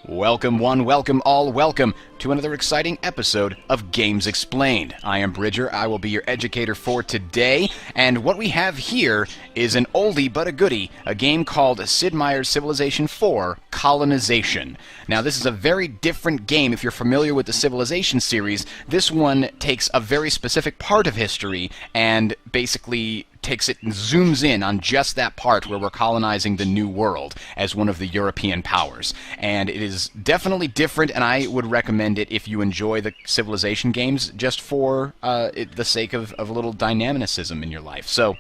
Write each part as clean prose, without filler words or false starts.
Welcome one, welcome all, welcome to another exciting episode of Games Explained. I am Bridger, I will be your educator for today, and what we have here is an oldie but a goodie, a game called Sid Meier's Civilization IV, Colonization. Now this is a very different game. If you're familiar with the Civilization series, this one takes a very specific part of history and basically takes it and zooms in on just that part where we're colonizing the New World as one of the European powers. And it is definitely different, and I would recommend it if you enjoy the Civilization games just for the sake of a little dynamicism in your life. So,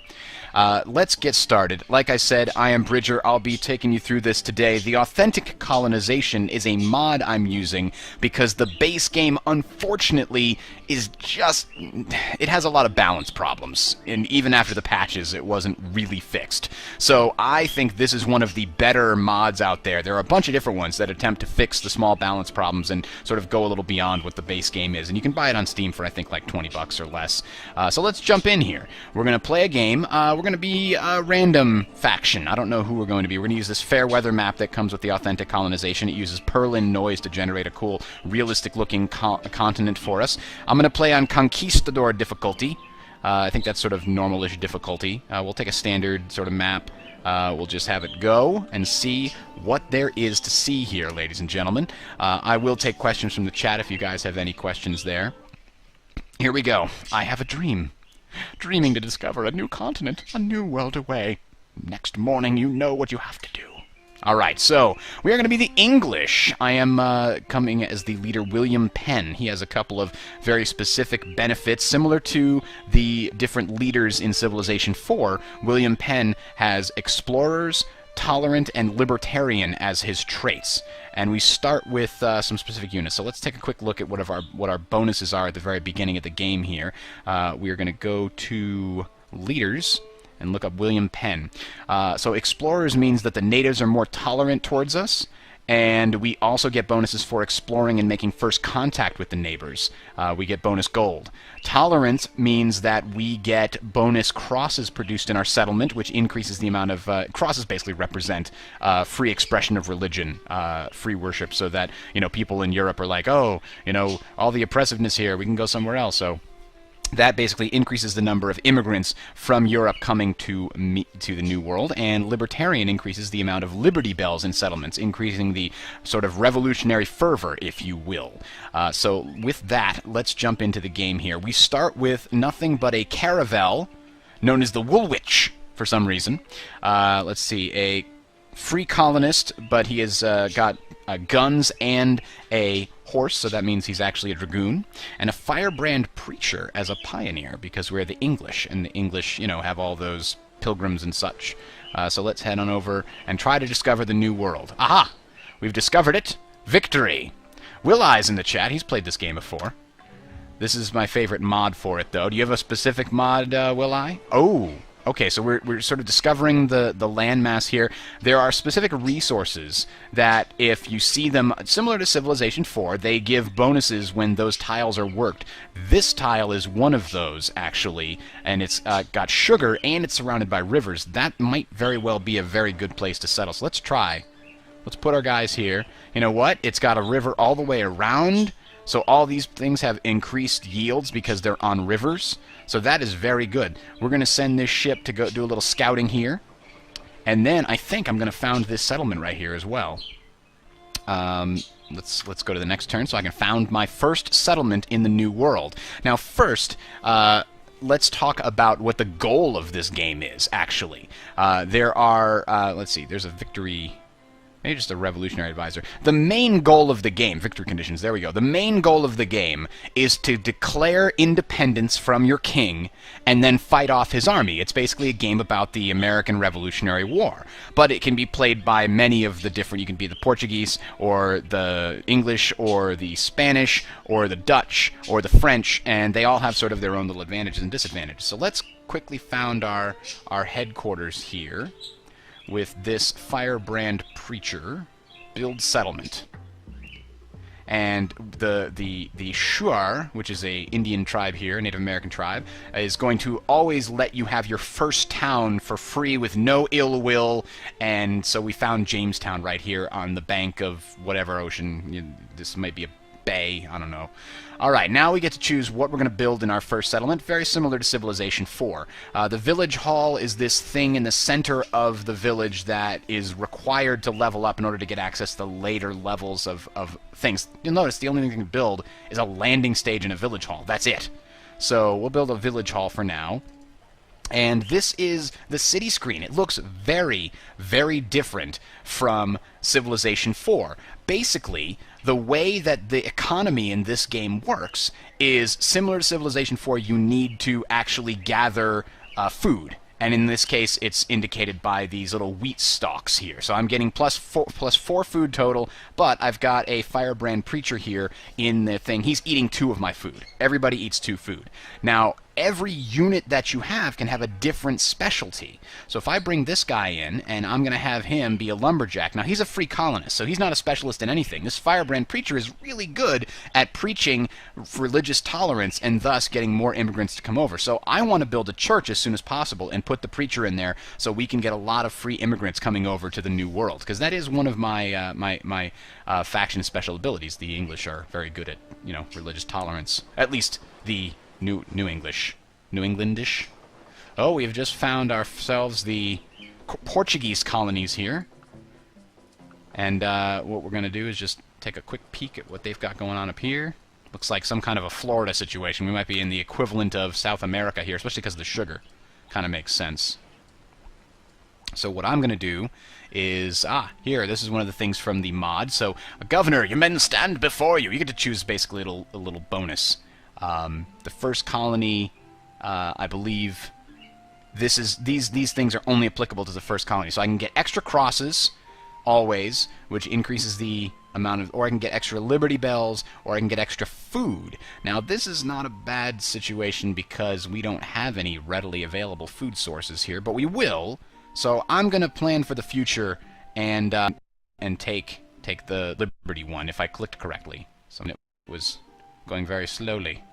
let's get started. Like I said, I am Bridger. I'll be taking you through this today. The Authentic Colonization is a mod I'm using because the base game, unfortunately, is just... it has a lot of balance problems, and even after the patches, it wasn't really fixed. So I think this is one of the better mods out there. There are a bunch of different ones that attempt to fix the small balance problems and sort of go a little beyond what the base game is, and you can buy it on Steam for, I think, like 20 bucks or less. So let's jump in here. We're going to play a game. We're going to be a random faction. I don't know who we're going to be. We're going to use this fair weather map that comes with the Authentic Colonization. It uses Perlin noise to generate a cool, realistic-looking continent for us. I'm going to play on Conquistador difficulty. I think that's sort of normal-ish difficulty. We'll take a standard sort of map. We'll just have it go and see what there is to see here, ladies and gentlemen. I will take questions from the chat if you guys have any questions there. Here we go. I have a dream. Dreaming to discover a new continent, a new world away. Next morning, you know what you have to do. Alright, so, we are going to be the English. I am coming as the leader William Penn. He has a couple of very specific benefits. Similar to the different leaders in Civilization IV, William Penn has explorers, tolerant, and libertarian as his traits. And we start with some specific units. So let's take a quick look at what our bonuses are at the very beginning of the game here. We are going to go to leaders and look up William Penn. So explorers means that the natives are more tolerant towards us, and we also get bonuses for exploring and making first contact with the neighbors. We get bonus gold. Tolerance means that we get bonus crosses produced in our settlement, which increases the amount of... crosses basically represent free expression of religion, free worship, so that, you know, people in Europe are like, oh, you know, all the oppressiveness here, we can go somewhere else. So that basically increases the number of immigrants from Europe coming to the New World, and libertarian increases the amount of Liberty Bells in settlements, increasing the sort of revolutionary fervor, if you will. So with that, let's jump into the game here. We start with nothing but a caravel, known as the Woolwich, for some reason. Let's see, a free colonist, but he has got guns and a horse, so that means he's actually a dragoon, and a firebrand preacher as a pioneer, because we're the English, and the English, you know, have all those pilgrims and such. So let's head on over and try to discover the New World. Aha! We've discovered it! Victory! Will Eye's in the chat. He's played this game before. This is my favorite mod for it, though. Do you have a specific mod, Will Eye? Oh! Okay, so we're sort of discovering the landmass here. There are specific resources that, if you see them, similar to Civilization IV, they give bonuses when those tiles are worked. This tile is one of those, actually, and it's got sugar, and it's surrounded by rivers. That might very well be a very good place to settle. So let's try. Let's put our guys here. You know what? It's got a river all the way around, so all these things have increased yields because they're on rivers. So that is very good. We're going to send this ship to go do a little scouting here. And then I think I'm going to found this settlement right here as well. Let's go to the next turn so I can found my first settlement in the New World. Now first, let's talk about what the goal of this game is, actually. There are, let's see, there's a victory... Maybe just a revolutionary advisor. The main goal of the game, victory conditions, there we go. The main goal of the game is to declare independence from your king and then fight off his army. It's basically a game about the American Revolutionary War. But it can be played by many of the different... You can be the Portuguese, or the English, or the Spanish, or the Dutch, or the French, and they all have sort of their own little advantages and disadvantages. So let's quickly found our headquarters here with this firebrand preacher. Build settlement. and the Shuar, which is a Indian tribe here, a Native American tribe, is going to always let you have your first town for free with no ill will, and so we found Jamestown right here on the bank of whatever ocean. This might be a bay, I don't know. Alright, now we get to choose what we're going to build in our first settlement, very similar to Civilization IV. The village hall is this thing in the center of the village that is required to level up in order to get access to the later levels of things. You'll notice the only thing we can build is a landing stage and a village hall. That's it. So we'll build a village hall for now. And this is the city screen. It looks very, very different from Civilization IV. Basically, the way that the economy in this game works is similar to Civilization IV. You need to actually gather food. And in this case, it's indicated by these little wheat stalks here. So I'm getting plus four food total, but I've got a firebrand preacher here in the thing. He's eating 2 of my food. Everybody eats 2 food. Now, every unit that you have can have a different specialty. So if I bring this guy in, and I'm going to have him be a lumberjack. Now, he's a free colonist, so he's not a specialist in anything. This firebrand preacher is really good at preaching religious tolerance and thus getting more immigrants to come over. So I want to build a church as soon as possible and put the preacher in there so we can get a lot of free immigrants coming over to the New World, because that is one of my my faction special abilities. The English are very good at, you know, religious tolerance. At least the New Englandish. Oh, we've just found ourselves the Portuguese colonies here. And what we're going to do is just take a quick peek at what they've got going on up here. Looks like some kind of a Florida situation. We might be in the equivalent of South America here, especially because of the sugar. Kind of makes sense. So what I'm going to do is, here, this is one of the things from the mod. So, Governor, your men stand before you. You get to choose basically a little bonus. The first colony, I believe, these things are only applicable to the first colony. So I can get extra crosses, always, which increases the amount of, or I can get extra Liberty Bells, or I can get extra food. Now, this is not a bad situation because we don't have any readily available food sources here, but we will. So I'm going to plan for the future and take the Liberty one if I clicked correctly. So it was going very slowly.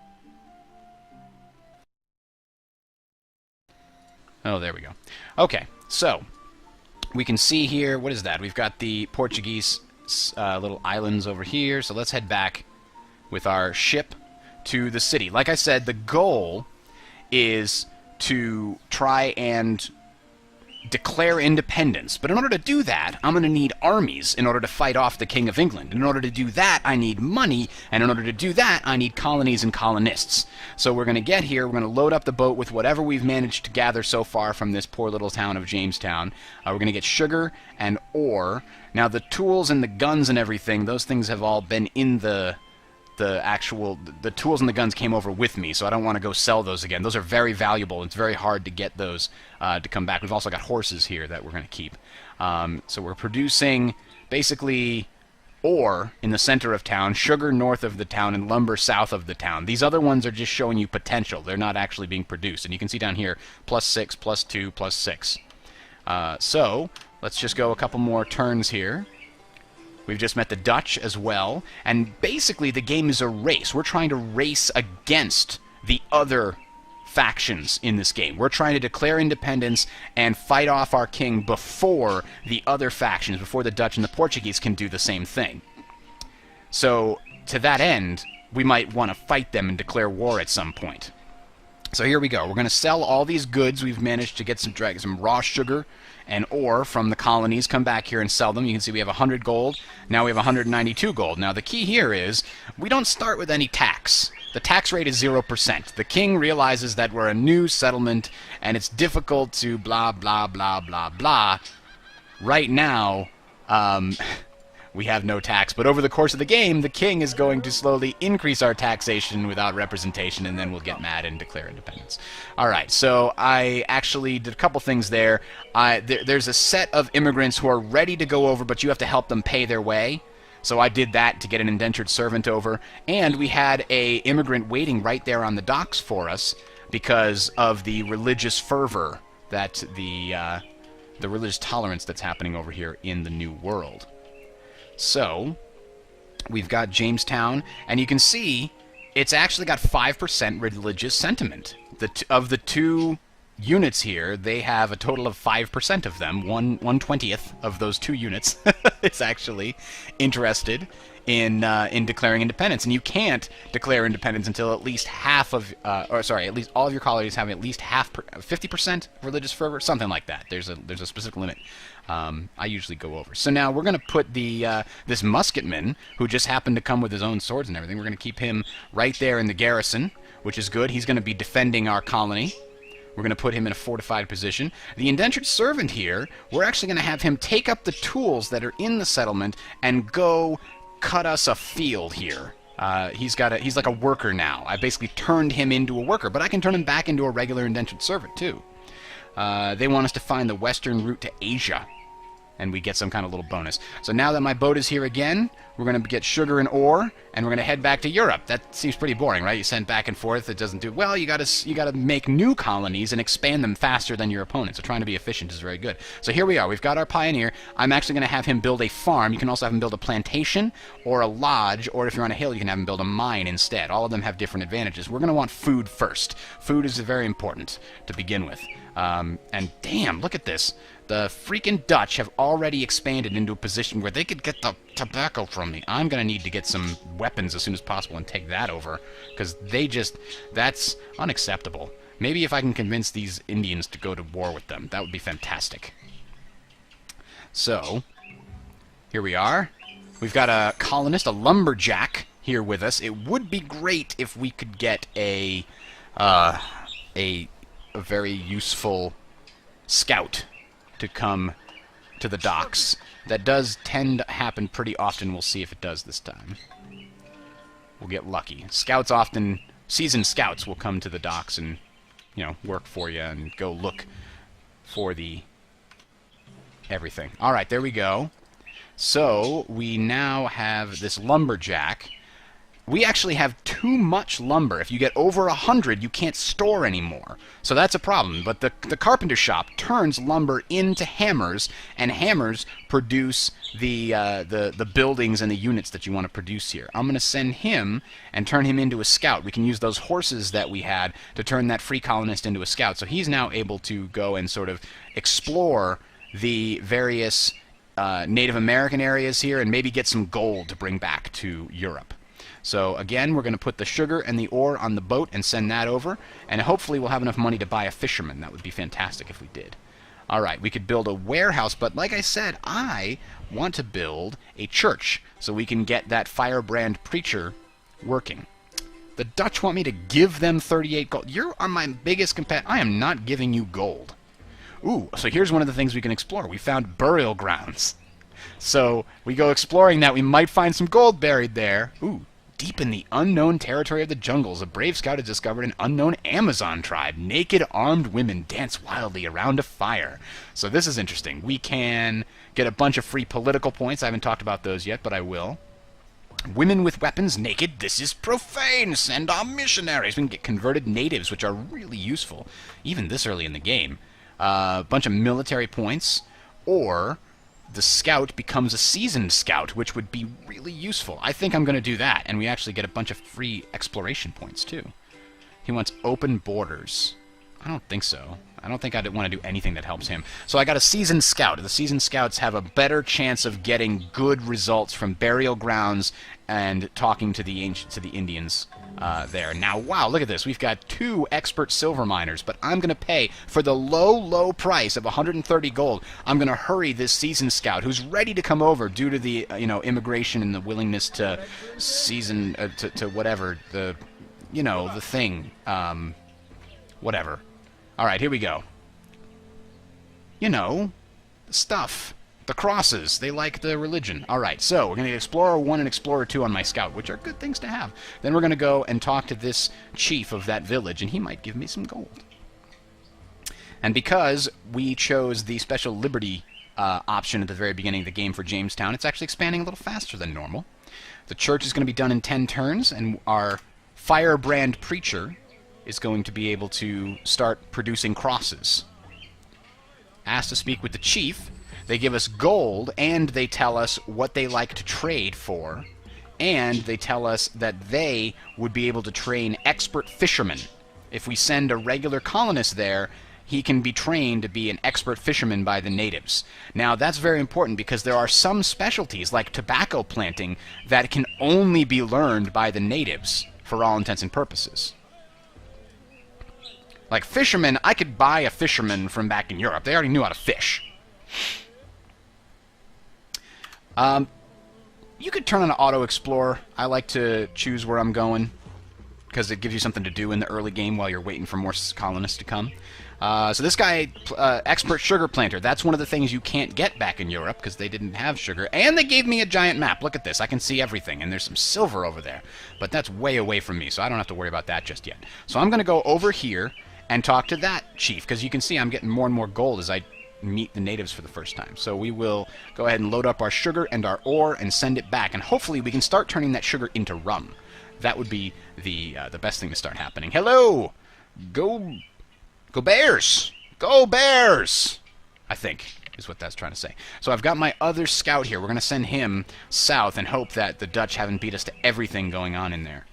Oh, there we go. Okay, so we can see here, what is that? We've got the Portuguese little islands over here, so let's head back with our ship to the city. Like I said, the goal is to try and declare independence. But in order to do that, I'm going to need armies in order to fight off the King of England. In order to do that, I need money, and in order to do that, I need colonies and colonists. So we're going to get here, we're going to load up the boat with whatever we've managed to gather so far from this poor little town of Jamestown. We're going to get sugar and ore. Now, the tools and the guns and everything, those things have all been in the tools and the guns came over with me, so I don't want to go sell those again. Those are very valuable. It's very hard to get those to come back. We've also got horses here that we're going to keep. So we're producing basically ore in the center of town, sugar north of the town, and lumber south of the town. These other ones are just showing you potential. They're not actually being produced. And you can see down here, +6, +2, +6. So let's just go a couple more turns here. We've just met the Dutch as well, and basically the game is a race. We're trying to race against the other factions in this game. We're trying to declare independence and fight off our king before the other factions, before the Dutch and the Portuguese can do the same thing. So, to that end, we might want to fight them and declare war at some point. So here we go. We're going to sell all these goods. We've managed to get some raw sugar and ore from the colonies, come back here and sell them. You can see we have 100 gold. Now we have 192 gold. Now the key here is we don't start with any tax. The tax rate is 0%. The king realizes that we're a new settlement and it's difficult to blah, blah, blah, blah, blah. Right now, we have no tax, but over the course of the game, the king is going to slowly increase our taxation without representation, and then we'll get mad and declare independence. Alright, so I actually did a couple things there. There's a set of immigrants who are ready to go over, but you have to help them pay their way. So I did that to get an indentured servant over, and we had a immigrant waiting right there on the docks for us because of the religious fervor that the religious tolerance that's happening over here in the New World. So, We've got Jamestown, and you can see it's actually got 5% religious sentiment. Of the two units here, they have a total of 5% of them. 1/20th of those two units is actually interested in declaring independence, and you can't declare independence until at least half of, at least all of your colonies have at least 50% religious fervor, something like that. There's a specific limit. I usually go over. So now we're going to put this musketman, who just happened to come with his own swords and everything, we're going to keep him right there in the garrison, which is good. He's going to be defending our colony. We're going to put him in a fortified position. The indentured servant here, we're actually going to have him take up the tools that are in the settlement and go cut us a field here. He's like a worker now. I basically turned him into a worker, but I can turn him back into a regular indentured servant too. They want us to find the western route to Asia, and we get some kind of little bonus. So now that my boat is here again, we're going to get sugar and ore, and we're going to head back to Europe. That seems pretty boring, right? You send back and forth. It doesn't do well. You got to make new colonies and expand them faster than your opponent. So trying to be efficient is very good. So here we are. We've got our pioneer. I'm actually going to have him build a farm. You can also have him build a plantation or a lodge, or if you're on a hill, you can have him build a mine instead. All of them have different advantages. We're going to want food first. Food is very important to begin with. And damn, look at this. The freaking Dutch have already expanded into a position where they could get the tobacco from me. I'm going to need to get some weapons as soon as possible and take that over, because that's unacceptable. Maybe if I can convince these Indians to go to war with them, that would be fantastic. So, here we are. We've got a colonist, a lumberjack, here with us. It would be great if we could get a very useful scout to come to the docks. That does tend to happen pretty often. We'll see if it does this time. We'll get lucky. Seasoned scouts will come to the docks and, work for you and go look for the everything. Alright, there we go. So, we now have this lumberjack. We actually have too much lumber. If you get over 100, you can't store anymore. So that's a problem. But the carpenter shop turns lumber into hammers, and hammers produce the buildings and the units that you want to produce here. I'm going to send him and turn him into a scout. We can use those horses that we had to turn that free colonist into a scout. So he's now able to go and sort of explore the various Native American areas here and maybe get some gold to bring back to Europe. So again, we're going to put the sugar and the ore on the boat and send that over, and hopefully we'll have enough money to buy a fisherman. That would be fantastic if we did. Alright, we could build a warehouse, but like I said, I want to build a church so we can get that firebrand preacher working. The Dutch want me to give them 38 gold. You are my biggest competitor. I am not giving you gold. Ooh, so here's one of the things we can explore. We found burial grounds. So we go exploring that. We might find some gold buried there. Ooh. Deep in the unknown territory of the jungles, a brave scout has discovered an unknown Amazon tribe. Naked, armed women dance wildly around a fire. So this is interesting. We can get a bunch of free political points. I haven't talked about those yet, but I will. Women with weapons, naked. This is profane. Send our missionaries. We can get converted natives, which are really useful, even this early in the game. A bunch of military points, or the scout becomes a seasoned scout, which would be really useful. I think I'm going to do that, and we actually get a bunch of free exploration points, too. He wants open borders. I don't think so. I don't think I'd want to do anything that helps him. So I got a seasoned scout. The seasoned scouts have a better chance of getting good results from burial grounds and talking to the Indians there. Now, wow, look at this. We've got 2 expert silver miners, but I'm going to pay for the low price of 130 gold. I'm going to hurry this seasoned scout who's ready to come over due to the immigration and the willingness to season to whatever the thing whatever. All right, here we go. Stuff. The crosses. They like the religion. All right, so we're going to get Explorer 1 and Explorer 2 on my scout, which are good things to have. Then we're going to go and talk to this chief of that village, and he might give me some gold. And because we chose the Special Liberty option at the very beginning of the game for Jamestown, it's actually expanding a little faster than normal. The church is going to be done in 10 turns, and our firebrand preacher is going to be able to start producing crosses. Asked to speak with the chief. They give us gold, and they tell us what they like to trade for And they tell us that they would be able to train expert fishermen. If we send a regular colonist there, he can be trained to be an expert fisherman by the natives. Now, that's very important because there are some specialties, like tobacco planting, that can only be learned by the natives, for all intents and purposes. Like fishermen, I could buy a fisherman from back in Europe. They already knew how to fish. You could turn on Auto Explorer. I like to choose where I'm going, because it gives you something to do in the early game while you're waiting for more colonists to come. So this guy, expert sugar planter, that's one of the things you can't get back in Europe because they didn't have sugar. And they gave me a giant map. Look at this. I can see everything. And there's some silver over there. But that's way away from me, so I don't have to worry about that just yet. So I'm going to go over here and talk to that chief, because you can see I'm getting more and more gold as I meet the natives for the first time. So we will go ahead and load up our sugar and our ore and send it back. And hopefully we can start turning that sugar into rum. That would be the best thing to start happening. Hello! Go Bears! Go Bears! I think is what that's trying to say. So I've got my other scout here. We're going to send him south and hope that the Dutch haven't beat us to everything going on in there.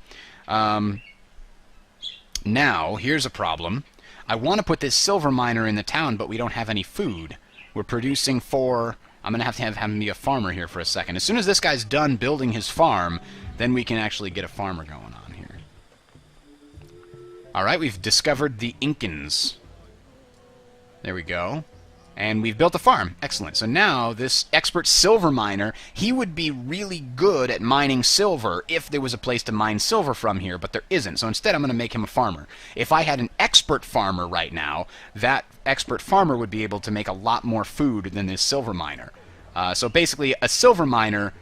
Now, here's a problem. I want to put this silver miner in the town, but we don't have any food. We're producing for... I'm going to have him be a farmer here for a second. As soon as this guy's done building his farm, then we can actually get a farmer going on here. Alright, we've discovered the Incans. There we go. And we've built a farm. Excellent. So now, this expert silver miner, he would be really good at mining silver if there was a place to mine silver from here, but there isn't. So instead, I'm going to make him a farmer. If I had an expert farmer right now, that expert farmer would be able to make a lot more food than this silver miner. So basically, a silver miner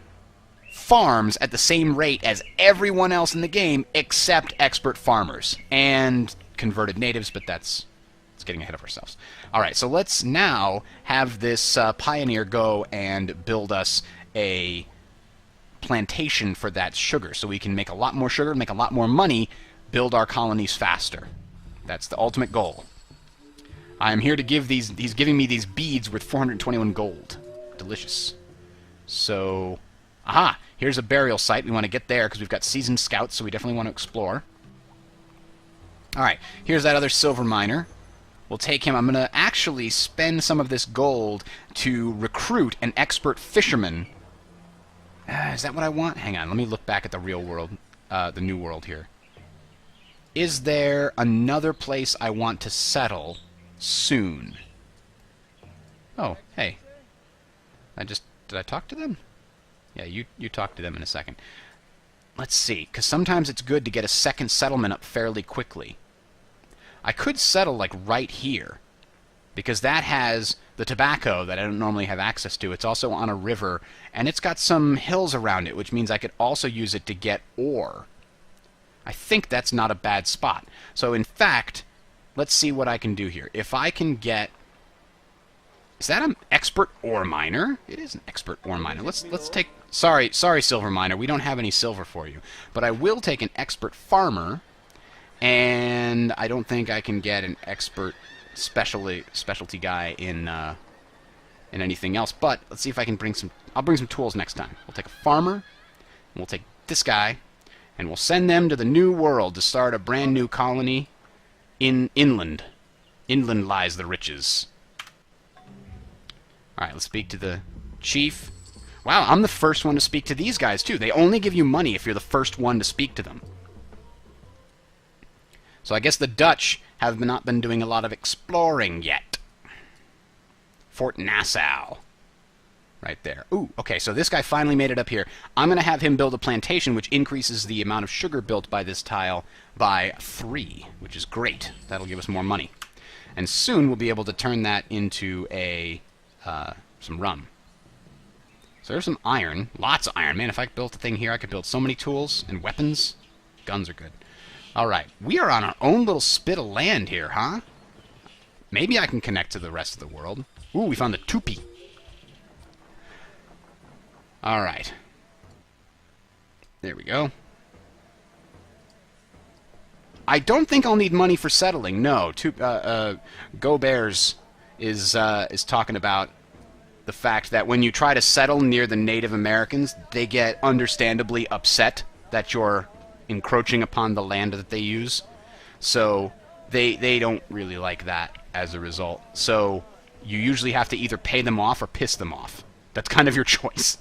farms at the same rate as everyone else in the game except expert farmers and converted natives, but that's getting ahead of ourselves. Alright, so let's now have this pioneer go and build us a plantation for that sugar, so we can make a lot more sugar, make a lot more money, build our colonies faster. That's the ultimate goal. I am here to give these... He's giving me these beads worth 421 gold. Delicious. So... Aha! Here's a burial site. We want to get there because we've got seasoned scouts, so we definitely want to explore. Alright, here's that other silver miner. We'll take him. I'm going to actually spend some of this gold to recruit an expert fisherman. Is that what I want? Hang on, let me look back at the real world, the new world here. Is there another place I want to settle soon? Oh, hey. Did I talk to them? Yeah, you talk to them in a second. Let's see, because sometimes it's good to get a second settlement up fairly quickly. I could settle, like, right here, because that has the tobacco that I don't normally have access to. It's also on a river, and it's got some hills around it, which means I could also use it to get ore. I think that's not a bad spot. So, in fact, let's see what I can do here. If I can get... Is that an expert ore miner? It is an expert ore miner. Let's take... Sorry, silver miner. We don't have any silver for you. But I will take an expert farmer... And I don't think I can get an expert specialty guy in anything else. But let's see if I can bring some... I'll bring some tools next time. We'll take a farmer, and we'll take this guy, and we'll send them to the New World to start a brand new colony in inland. Inland lies the riches. Alright, let's speak to the chief. Wow, I'm the first one to speak to these guys, too. They only give you money if you're the first one to speak to them. So I guess the Dutch have not been doing a lot of exploring yet. Fort Nassau. Right there. Ooh, okay, so this guy finally made it up here. I'm going to have him build a plantation, which increases the amount of sugar built by this tile by 3, which is great. That'll give us more money. And soon we'll be able to turn that into some rum. So there's some iron. Lots of iron. Man, if I built a thing here, I could build so many tools and weapons. Guns are good. Alright, we are on our own little spit of land here, huh? Maybe I can connect to the rest of the world. Ooh, we found the Tupi. Alright. There we go. I don't think I'll need money for settling, no. Go Bears is talking about the fact that when you try to settle near the Native Americans, they get understandably upset that you're encroaching upon the land that they use. So they don't really like that as a result. So you usually have to either pay them off or piss them off. That's kind of your choice.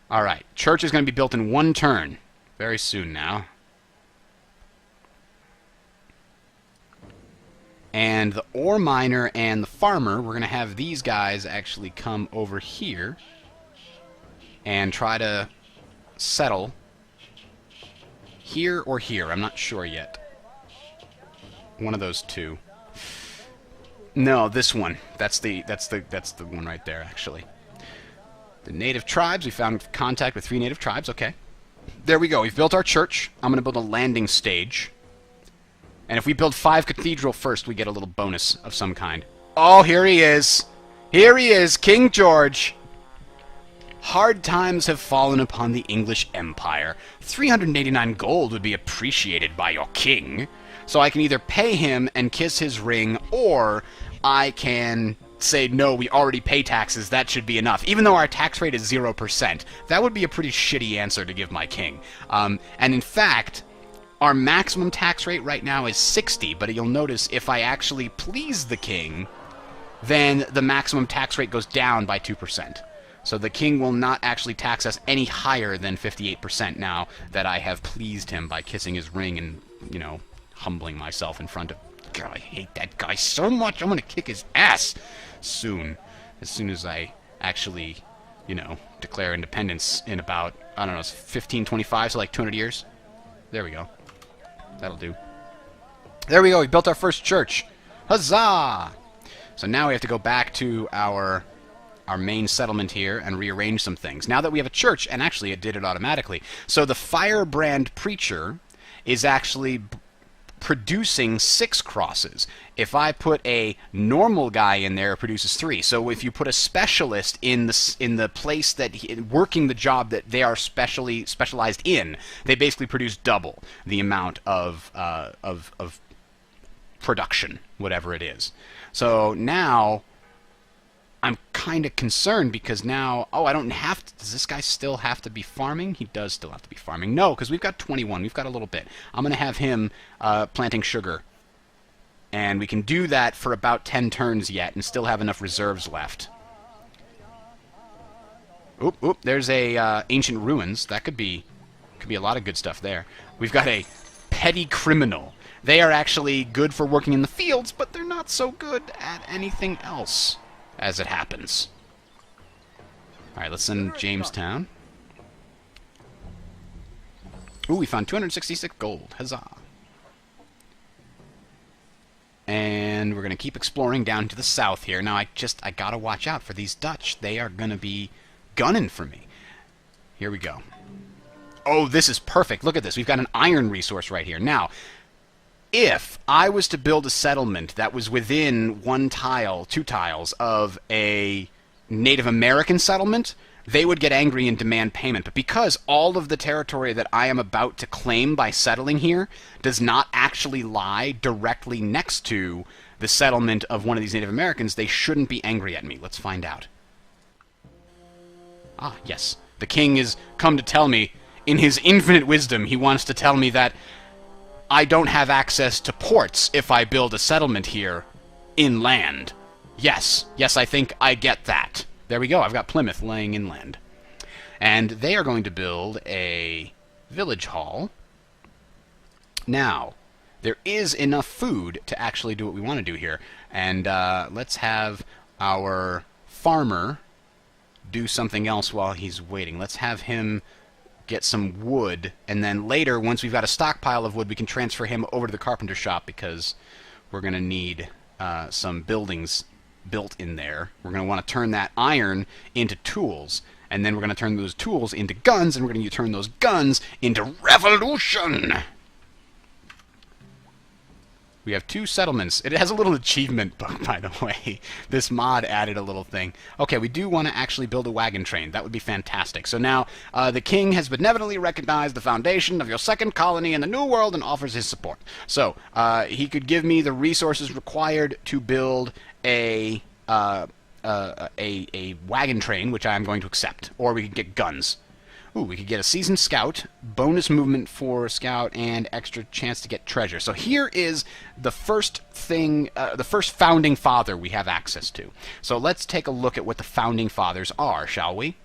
Alright, church is going to be built in 1 turn. Very soon now. And the ore miner and the farmer, we're going to have these guys actually come over here and try to settle here or here. I'm not sure yet. One of those two. No, this one. That's the one right there, actually. The native tribes. We found contact with 3 native tribes. Okay. There we go. We've built our church. I'm going to build a landing stage. And if we build 5 cathedral first, we get a little bonus of some kind. Oh, here he is. Here he is, King George. Hard times have fallen upon the English Empire. 389 gold would be appreciated by your king. So I can either pay him and kiss his ring, or I can say, no, we already pay taxes, that should be enough. Even though our tax rate is 0%, that would be a pretty shitty answer to give my king. And in fact, our maximum tax rate right now is 60, but you'll notice if I actually please the king, then the maximum tax rate goes down by 2%. So the king will not actually tax us any higher than 58% now that I have pleased him by kissing his ring and, you know, humbling myself in front of... God, I hate that guy so much. I'm going to kick his ass soon. As soon as I actually, you know, declare independence in about, I don't know, 1525, so like 200 years. There we go. That'll do. There we go. We built our first church. Huzzah! So now we have to go back to our main settlement here and rearrange some things. Now that we have a church, and actually it did it automatically. So the firebrand preacher is actually producing 6 crosses. If I put a normal guy in there, it produces 3. So if you put a specialist in the place that working the job that they are specialized in, they basically produce double the amount of production, whatever it is. So now I'm kind of concerned because now, oh, I don't have to, does this guy still have to be farming? He does still have to be farming. No, because we've got 21. We've got a little bit. I'm going to have him planting sugar. And we can do that for about 10 turns yet and still have enough reserves left. Oop, oop, there's a ancient ruins. That could be a lot of good stuff there. We've got a petty criminal. They are actually good for working in the fields, but they're not so good at anything else, as it happens. Alright, let's send Jamestown. Ooh, we found 266 gold. Huzzah. And we're going to keep exploring down to the south here. Now, I gotta watch out for these Dutch. They are going to be gunning for me. Here we go. Oh, this is perfect. Look at this. We've got an iron resource right here. Now, if I was to build a settlement that was within 1 tile, 2 tiles of a Native American settlement, they would get angry and demand payment. But because all of the territory that I am about to claim by settling here does not actually lie directly next to the settlement of one of these Native Americans, they shouldn't be angry at me. Let's find out. Ah, yes. The king has come to tell me, in his infinite wisdom, he wants to tell me that I don't have access to ports if I build a settlement here inland. Yes, yes, I think I get that. There we go, I've got Plymouth laying inland. And they are going to build a village hall. Now, there is enough food to actually do what we want to do here. And let's have our farmer do something else while he's waiting. Let's have him get some wood, and then later, once we've got a stockpile of wood, we can transfer him over to the carpenter shop because we're going to need some buildings built in there. We're going to want to turn that iron into tools, and then we're going to turn those tools into guns, and we're going to turn those guns into revolution! We have 2 settlements. It has a little achievement book, by the way. This mod added a little thing. Okay, we do want to actually build a wagon train. That would be fantastic. So now, the king has benevolently recognized the foundation of your second colony in the New World and offers his support. So, he could give me the resources required to build a wagon train, which I am going to accept. Or we could get guns. Ooh, we could get a seasoned scout, bonus movement for scout, and extra chance to get treasure. So here is the first thing, the first founding father we have access to. So let's take a look at what the founding fathers are, shall we?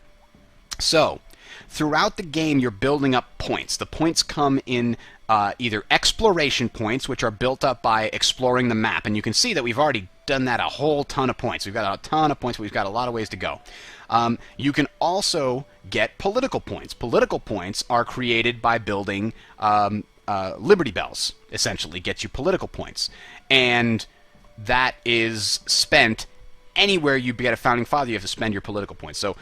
So, throughout the game, you're building up points. The points come in either exploration points, which are built up by exploring the map. And you can see that we've already done that a whole ton of points. We've got a ton of points, but we've got a lot of ways to go. You can also get political points. Political points are created by building Liberty Bells, essentially, gets you political points. And that is spent anywhere you get a founding father, you have to spend your political points. So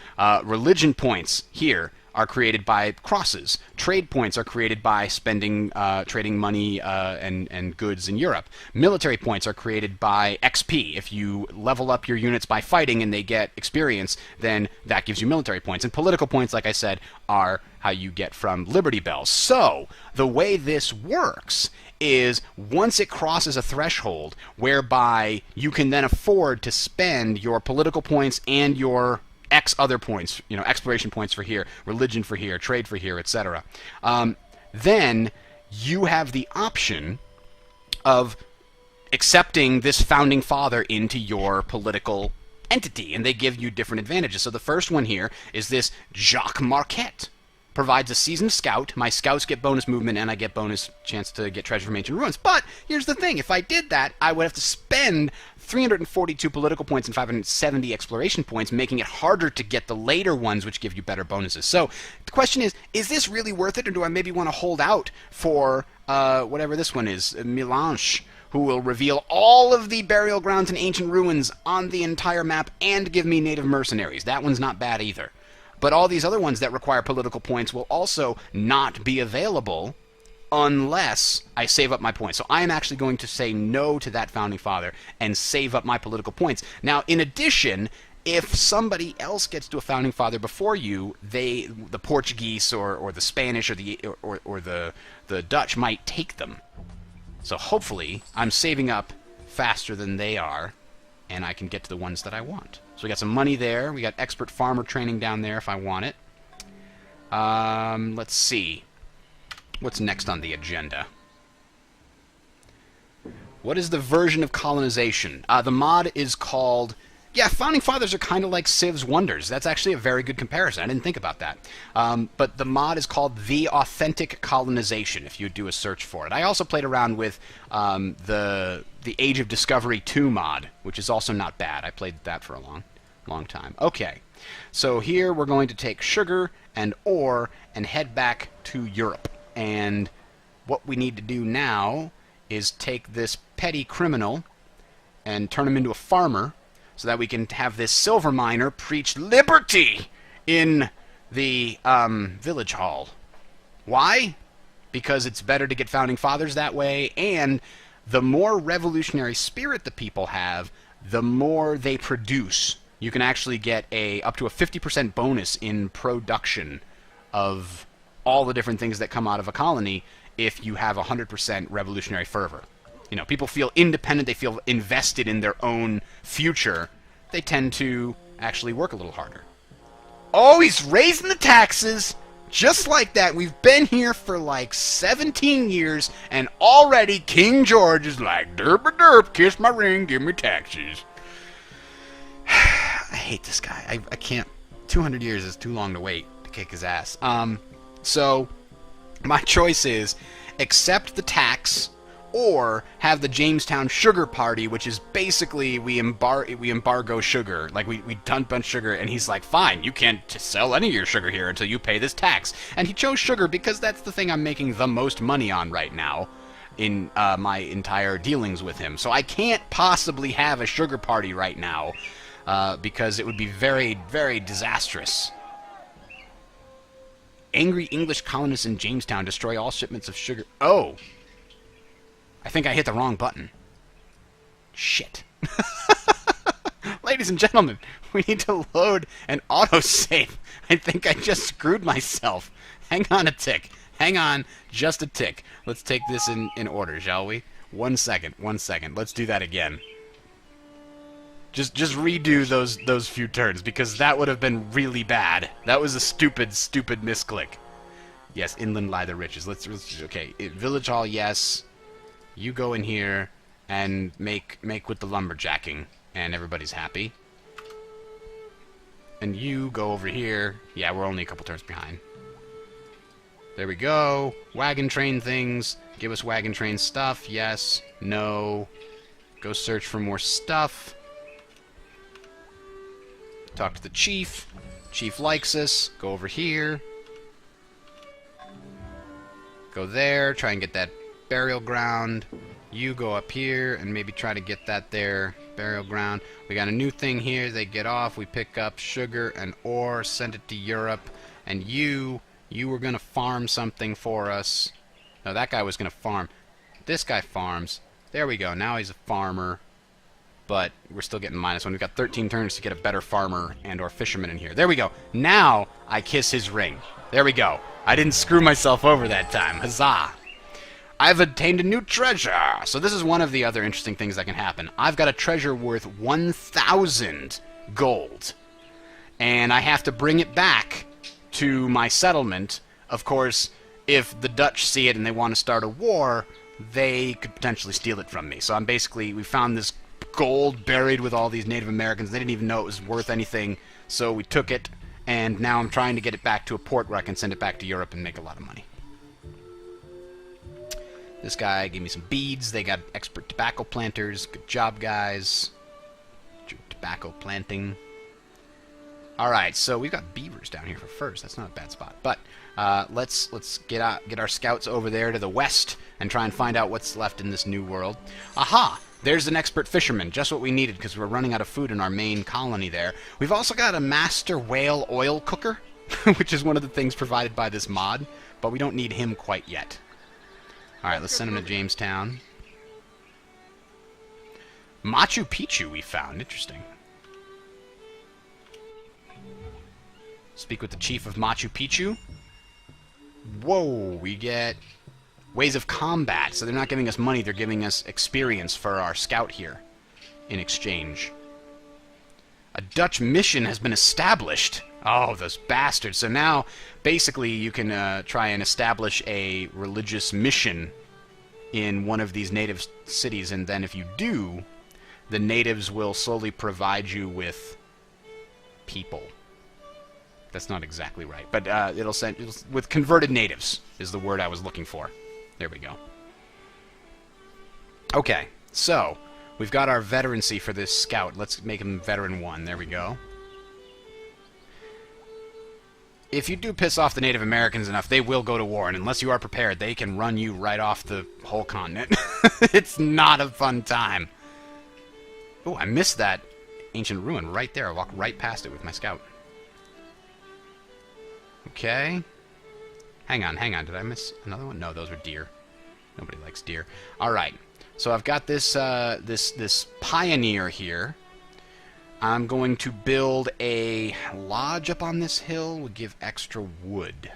religion points here are created by crosses. Trade points are created by spending, trading money and goods in Europe. Military points are created by XP. If you level up your units by fighting and they get experience, then that gives you military points. And political points, like I said, are how you get from Liberty Bells. So, the way this works is once it crosses a threshold whereby you can then afford to spend your political points and your X other points, you know, exploration points for here, religion for here, trade for here, etc. Then you have the option of accepting this founding father into your political entity, and they give you different advantages. So the first one here is this Jacques Marquette. Provides a seasoned scout. My scouts get bonus movement, and I get bonus chance to get treasure from ancient ruins. But here's the thing. If I did that, I would have to spend 342 political points and 570 exploration points, making it harder to get the later ones, which give you better bonuses. So the question is this really worth it, or do I maybe want to hold out for whatever this one is, Milange, who will reveal all of the burial grounds and ancient ruins on the entire map and give me native mercenaries? That one's not bad either. But all these other ones that require political points will also not be available unless I save up my points. So I am actually going to say no to that founding father and save up my political points. Now, in addition, if somebody else gets to a founding father before you, the Portuguese or the Spanish or the Dutch might take them. So hopefully I'm saving up faster than they are, and I can get to the ones that I want. So we got some money there. We got expert farmer training down there if I want it. Let's see. What's next on the agenda? What is the version of colonization? The mod is called... Yeah, Founding Fathers are kind of like Civ's Wonders. That's actually a very good comparison. I didn't think about that. But the mod is called The Authentic Colonization, if you do a search for it. I also played around with the Age of Discovery 2 mod, which is also not bad. I played that for a long time. Okay, so here we're going to take sugar and ore and head back to Europe. And what we need to do now is take this petty criminal and turn him into a farmer, so that we can have this silver miner preach liberty in the village hall. Why? Because it's better to get founding fathers that way, and the more revolutionary spirit the people have, the more they produce. You can actually get up to a 50% bonus in production of all the different things that come out of a colony if you have 100% revolutionary fervor. You know, people feel independent, they feel invested in their own future. They tend to actually work a little harder. Oh, he's raising the taxes! Just like that. We've been here for like 17 years, and already King George is like, derp-a-derp, kiss my ring, give me taxes. I hate this guy. I can't... 200 years is too long to wait to kick his ass. So, my choice is accept the tax, or have the Jamestown Sugar Party, which is basically we embargo sugar. Like, we dump a bunch of sugar, and he's like, fine, you can't sell any of your sugar here until you pay this tax. And he chose sugar because that's the thing I'm making the most money on right now in my entire dealings with him. So I can't possibly have a sugar party right now because it would be very, very disastrous. Angry English colonists in Jamestown destroy all shipments of sugar. Oh! I think I hit the wrong button. Shit. Ladies and gentlemen, we need to load an autosave. I think I just screwed myself. Hang on a tick. Hang on just a tick. Let's take this in order, shall we? 1 second, 1 second. Let's do that again. Just redo those few turns, because that would have been really bad. That was a stupid misclick. Yes, inland lie the riches. Let's okay. Village hall, yes. You go in here and make with the lumberjacking, and everybody's happy. And you go over here. Yeah, we're only a couple turns behind. There we go. Wagon train things. Give us wagon train stuff. Yes. No. Go search for more stuff. Talk to the chief. Chief likes us. Go over here. Go there. Try and get that burial ground. You go up here and maybe try to get that there. Burial ground. We got a new thing here. They get off. We pick up sugar and ore. Send it to Europe. And you were going to farm something for us. No, that guy was going to farm. This guy farms. There we go. Now he's a farmer. But we're still getting -1. We've got 13 turns to get a better farmer and or fisherman in here. There we go. Now I kiss his ring. There we go. I didn't screw myself over that time. Huzzah. I've obtained a new treasure. So this is one of the other interesting things that can happen. I've got a treasure worth 1,000 gold. And I have to bring it back to my settlement. Of course, if the Dutch see it and they want to start a war, they could potentially steal it from me. So we found this gold buried with all these Native Americans. They didn't even know it was worth anything, so we took it, and now I'm trying to get it back to a port where I can send it back to Europe and make a lot of money. This guy gave me some beads. They got expert tobacco planters. Good job, guys. Tobacco planting. Alright, so we've got beavers down here for furs. That's not a bad spot. But let's get our scouts over there to the west and try and find out what's left in this new world. Aha! There's an expert fisherman, just what we needed, because we're running out of food in our main colony there. We've also got a master whale oil cooker, which is one of the things provided by this mod, but we don't need him quite yet. Alright, let's send him to Jamestown. Machu Picchu we found. Interesting. Speak with the chief of Machu Picchu. Whoa, we get ways of combat. So they're not giving us money, they're giving us experience for our scout here in exchange. A Dutch mission has been established. Oh, those bastards. So now, basically, you can try and establish a religious mission in one of these native cities, and then if you do, the natives will slowly provide you with people. That's not exactly right, but with converted natives is the word I was looking for. There we go. Okay, so we've got our veterancy for this scout. Let's make him veteran 1. There we go. If you do piss off the Native Americans enough, they will go to war, and unless you are prepared, they can run you right off the whole continent. It's not a fun time. Oh, I missed that ancient ruin right there. I walked right past it with my scout. Okay. Hang on. Did I miss another one? No, those were deer. Nobody likes deer. All right. So I've got this this pioneer here. I'm going to build a lodge up on this hill. We'll give extra wood.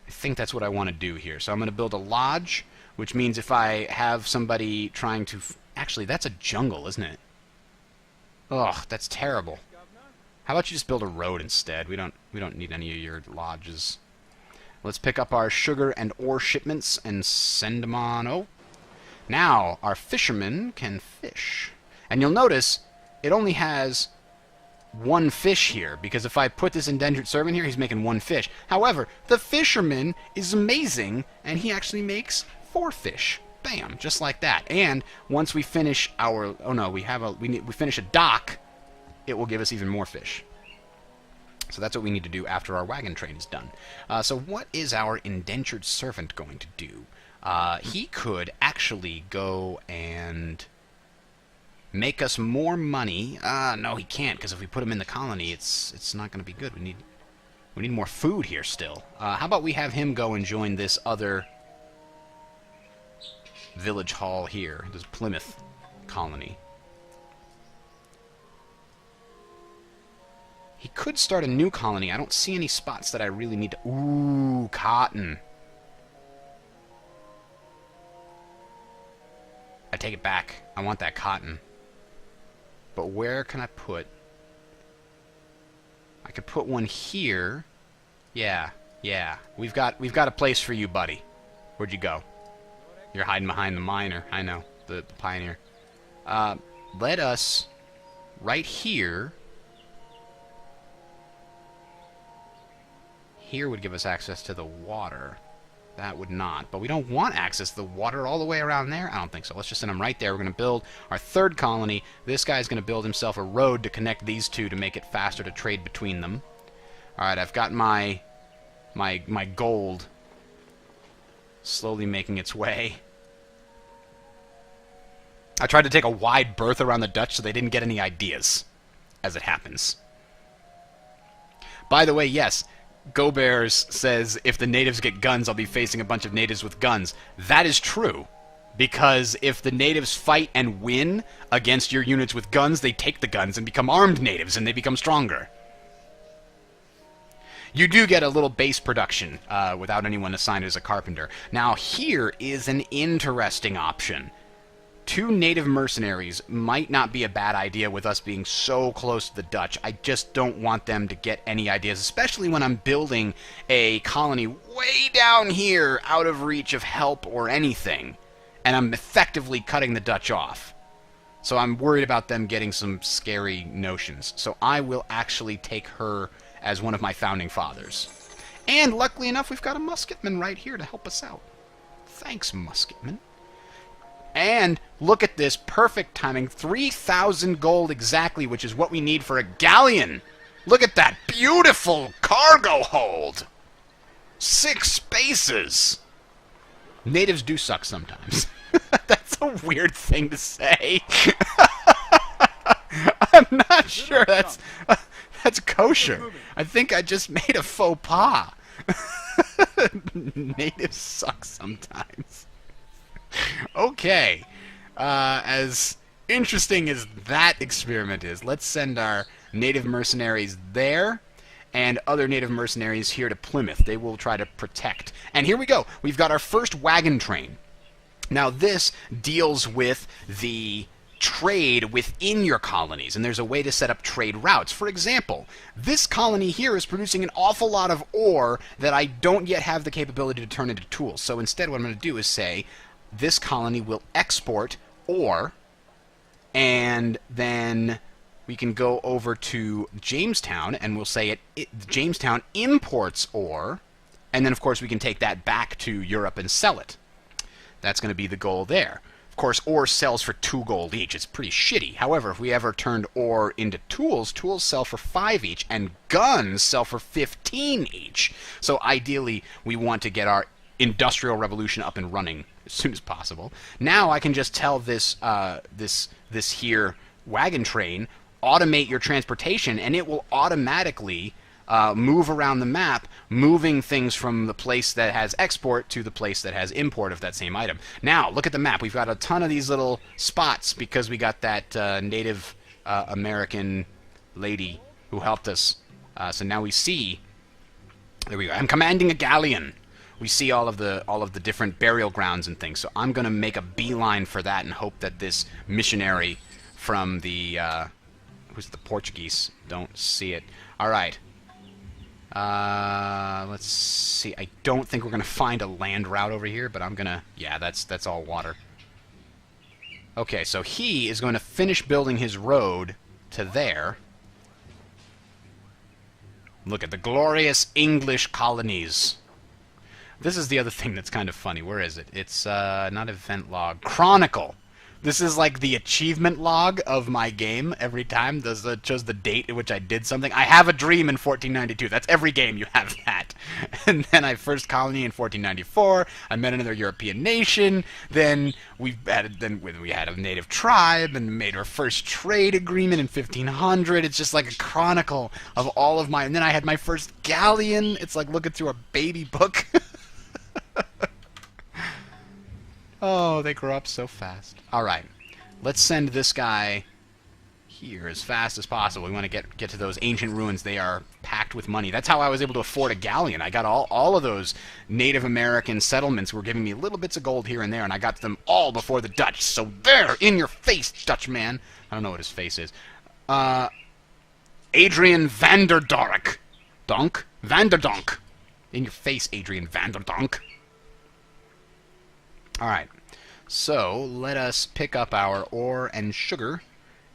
I think that's what I want to do here. So I'm going to build a lodge, which means if I have somebody trying to... Actually, that's a jungle, isn't it? Ugh, that's terrible. How about you just build a road instead? We don't need any of your lodges. Let's pick up our sugar and ore shipments and send them on. Oh, now our fishermen can fish. And you'll notice it only has 1 fish here, because if I put this indentured servant here, he's making 1 fish. However, the fisherman is amazing, and he actually makes 4 fish. Bam, just like that. And once we finish our we finish a dock, it will give us even more fish. So that's what we need to do after our wagon train is done. So what is our indentured servant going to do? He could actually go and make us more money. No, he can't, because if we put him in the colony, it's not going to be good. We need more food here still. How about we have him go and join this other village hall here. This Plymouth colony. He could start a new colony. I don't see any spots that I really need to... Ooh, cotton. I take it back. I want that cotton. But where can I put... I could put one here. Yeah. We've got a place for you, buddy. Where'd you go? You're hiding behind the miner. I know. The pioneer. Let us... Right here... Here would give us access to the water. That would not. But we don't want access to the water all the way around there? I don't think so. Let's just send them right there. We're going to build our third colony. This guy's going to build himself a road to connect these two to make it faster to trade between them. Alright, I've got my gold slowly making its way. I tried to take a wide berth around the Dutch so they didn't get any ideas, as it happens. By the way, yes, Go Bears says, if the natives get guns, I'll be facing a bunch of natives with guns. That is true. Because if the natives fight and win against your units with guns, they take the guns and become armed natives, and they become stronger. You do get a little base production without anyone assigned as a carpenter. Now, here is an interesting option. 2 native mercenaries might not be a bad idea with us being so close to the Dutch. I just don't want them to get any ideas, especially when I'm building a colony way down here out of reach of help or anything, and I'm effectively cutting the Dutch off. So I'm worried about them getting some scary notions. So I will actually take her as one of my founding fathers. And luckily enough, we've got a musketman right here to help us out. Thanks, musketman. And look at this, perfect timing, 3,000 gold exactly, which is what we need for a galleon. Look at that beautiful cargo hold. 6 spaces. Natives do suck sometimes. That's a weird thing to say. I'm not sure that's kosher. I think I just made a faux pas. Natives suck sometimes. Okay, as interesting as that experiment is, let's send our native mercenaries there, and other native mercenaries here to Plymouth. They will try to protect. And here we go. We've got our first wagon train. Now this deals with the trade within your colonies, and there's a way to set up trade routes. For example, this colony here is producing an awful lot of ore that I don't yet have the capability to turn into tools. So instead what I'm going to do is say, this colony will export ore, and then we can go over to Jamestown, and we'll say Jamestown imports ore, and then of course we can take that back to Europe and sell it. That's going to be the goal there. Of course, ore sells for 2 gold each. It's pretty shitty. However, if we ever turned ore into tools, tools sell for 5 each, and guns sell for 15 each. So ideally, we want to get our industrial revolution up and running as soon as possible. Now I can just tell this this here wagon train, automate your transportation, and it will automatically move around the map, moving things from the place that has export to the place that has import of that same item. Now, look at the map. We've got a ton of these little spots because we got that Native American lady who helped us. So now we see... There we go. I'm commanding a galleon. We see all of the different burial grounds and things. So I'm going to make a beeline for that and hope that this missionary from the... who's the Portuguese? Don't see it. All right. Let's see. I don't think we're going to find a land route over here, but I'm going to... Yeah, that's all water. Okay, so he is going to finish building his road to there. Look at the glorious English colonies. This is the other thing that's kind of funny. Where is it? It's not event log. Chronicle. This is like the achievement log of my game every time. It shows the date at which I did something. I have a dream in 1492. That's every game you have that. And then I first colony in 1494. I met another European nation. Then we had a native tribe and made our first trade agreement in 1500. It's just like a chronicle of all of my... And then I had my first galleon. It's like looking through a baby book. Oh, they grow up so fast. Alright. Let's send this guy here as fast as possible. We want to get to those ancient ruins. They are packed with money. That's how I was able to afford a galleon. I got all of those Native American settlements were giving me little bits of gold here and there, and I got them all before the Dutch. So there, in your face, Dutchman. I don't know what his face is. Adrian Vanderdonk. Vanderdonk. In your face, Adrian Vanderdonk. Alright. So, let us pick up our ore and sugar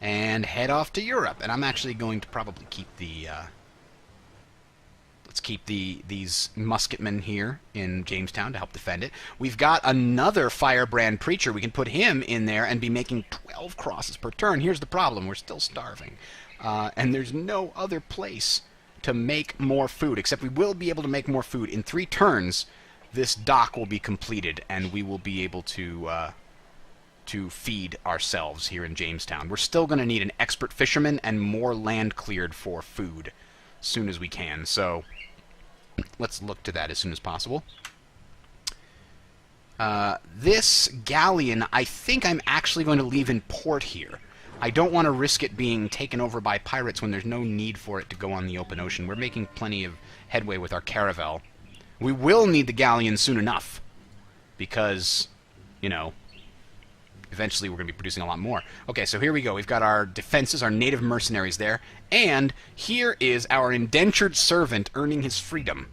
and head off to Europe. And I'm actually going to probably keep the, let's keep these musketmen here in Jamestown to help defend it. We've got another firebrand preacher. We can put him in there and be making 12 crosses per turn. Here's the problem. We're still starving. And there's no other place to make more food, except we will be able to make more food. In 3 turns, this dock will be completed, and we will be able to feed ourselves here in Jamestown. We're still going to need an expert fisherman and more land cleared for food as soon as we can. So let's look to that as soon as possible. This galleon, I think I'm actually going to leave in port here. I don't want to risk it being taken over by pirates when there's no need for it to go on the open ocean. We're making plenty of headway with our caravel. We will need the galleon soon enough because, you know, eventually we're going to be producing a lot more. Okay, so here we go. We've got our defenses, our native mercenaries there, and here is our indentured servant earning his freedom.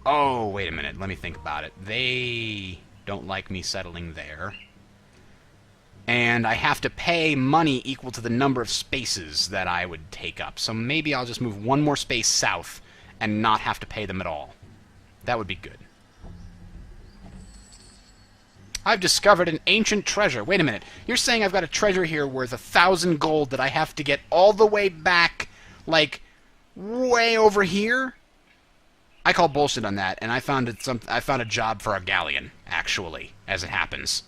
Oh, wait a minute. Let me think about it. They don't like me settling there. And I have to pay money equal to the number of spaces that I would take up. So maybe I'll just move one more space south and not have to pay them at all. That would be good. I've discovered an ancient treasure. Wait a minute. You're saying I've got a treasure here worth 1,000 gold that I have to get all the way back, like, way over here? I call bullshit on that, and I found a job for a galleon, actually, as it happens.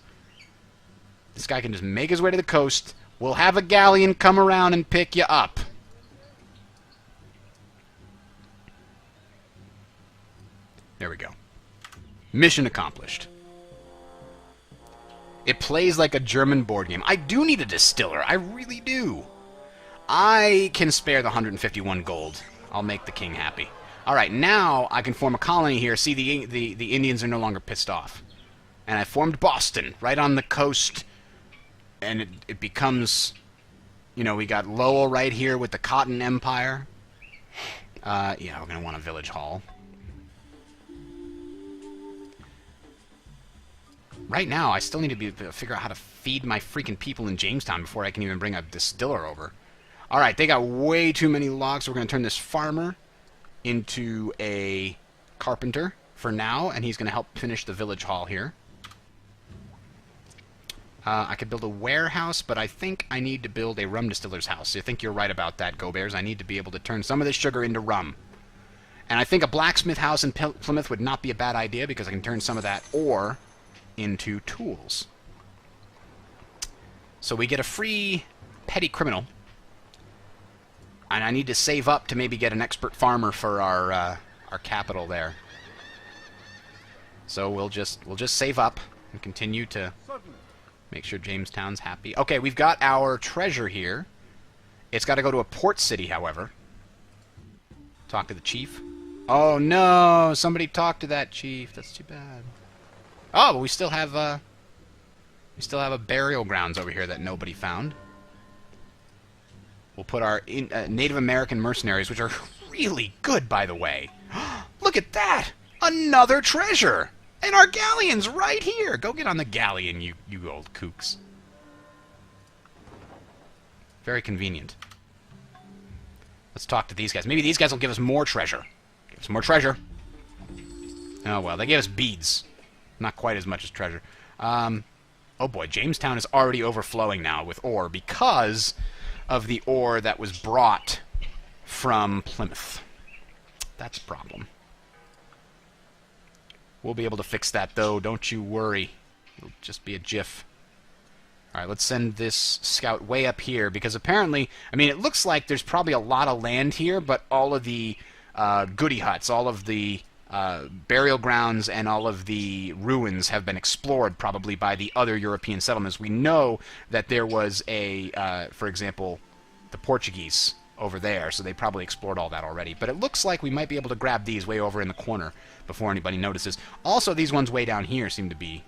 This guy can just make his way to the coast. We'll have a galleon come around and pick you up. There we go. Mission accomplished. It plays like a German board game. I do need a distiller. I really do. I can spare the 151 gold. I'll make the king happy. Alright, now I can form a colony here. See, the Indians are no longer pissed off. And I formed Boston, right on the coast. And it becomes... You know, we got Lowell right here with the Cotton Empire. Yeah, we're going to want a village hall. Right now, I still need to figure out how to feed my freaking people in Jamestown before I can even bring a distiller over. Alright, they got way too many logs, so we're going to turn this farmer into a carpenter for now, and he's going to help finish the village hall here. I could build a warehouse, but I think I need to build a rum distiller's house. I think you're right about that, Go Bears. I need to be able to turn some of this sugar into rum. And I think a blacksmith house in Plymouth would not be a bad idea, because I can turn some of that ore into tools. So we get a free petty criminal. And I need to save up to maybe get an expert farmer for our capital there. So we'll just save up and continue to make sure Jamestown's happy. Okay, we've got our treasure here. It's got to go to a port city, however. Talk to the chief. Oh no! Somebody talk to that chief. That's too bad. Oh, but we still have a burial grounds over here that nobody found. We'll put our Native American mercenaries, which are really good, by the way. Look at that! Another treasure! And our galleon's right here! Go get on the galleon, you old kooks. Very convenient. Let's talk to these guys. Maybe these guys will give us more treasure. Give us more treasure. Oh, well, they gave us beads. Not quite as much as treasure. Oh boy, Jamestown is already overflowing now with ore because of the ore that was brought from Plymouth. That's a problem. We'll be able to fix that, though. Don't you worry. It'll just be a jiff. Alright, let's send this scout way up here, because apparently, I mean, it looks like there's probably a lot of land here, but all of the goody huts, all of the burial grounds and all of the ruins have been explored probably by the other European settlements. We know that there was for example, the Portuguese over there, so they probably explored all that already. But it looks like we might be able to grab these way over in the corner before anybody notices. Also, these ones way down here seem to be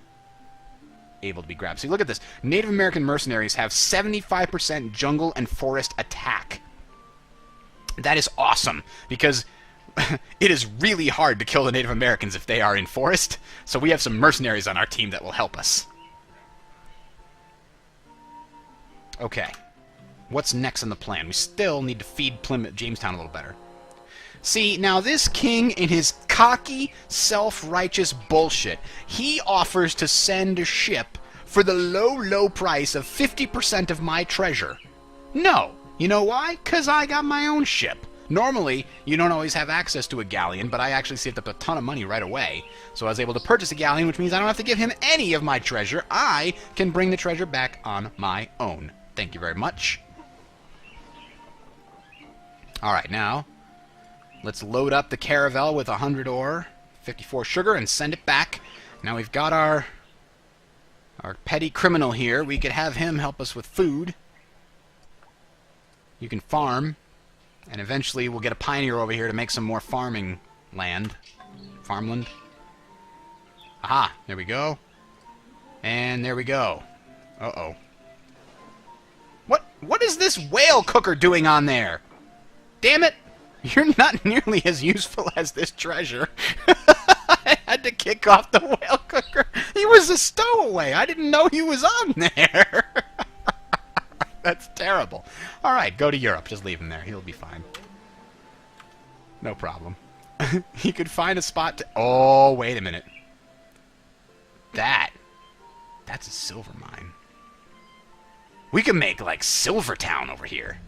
able to be grabbed. See, look at this. Native American mercenaries have 75% jungle and forest attack. That is awesome, because it is really hard to kill the Native Americans if they are in forest. So we have some mercenaries on our team that will help us. Okay. What's next on the plan? We still need to feed Jamestown a little better. See, now this king, in his cocky, self-righteous bullshit, he offers to send a ship for the low, low price of 50% of my treasure. No. You know why? 'Cause I got my own ship. Normally, you don't always have access to a galleon, but I actually saved up a ton of money right away. So I was able to purchase a galleon, which means I don't have to give him any of my treasure. I can bring the treasure back on my own. Thank you very much. Alright, now let's load up the caravel with 100 ore, 54 sugar, and send it back. Now we've got our petty criminal here. We could have him help us with food. You can farm, and eventually we'll get a pioneer over here to make some more farmland. Aha, there we go. And there we go. Uh-oh. What is this whale cooker doing on there? Damn it! You're not nearly as useful as this treasure. I had to kick off the whale cooker. He was a stowaway. I didn't know he was on there. That's terrible. Alright, go to Europe. Just leave him there. He'll be fine. No problem. He could find a spot to... Oh, wait a minute. That's a silver mine. We can make, like, Silvertown over here.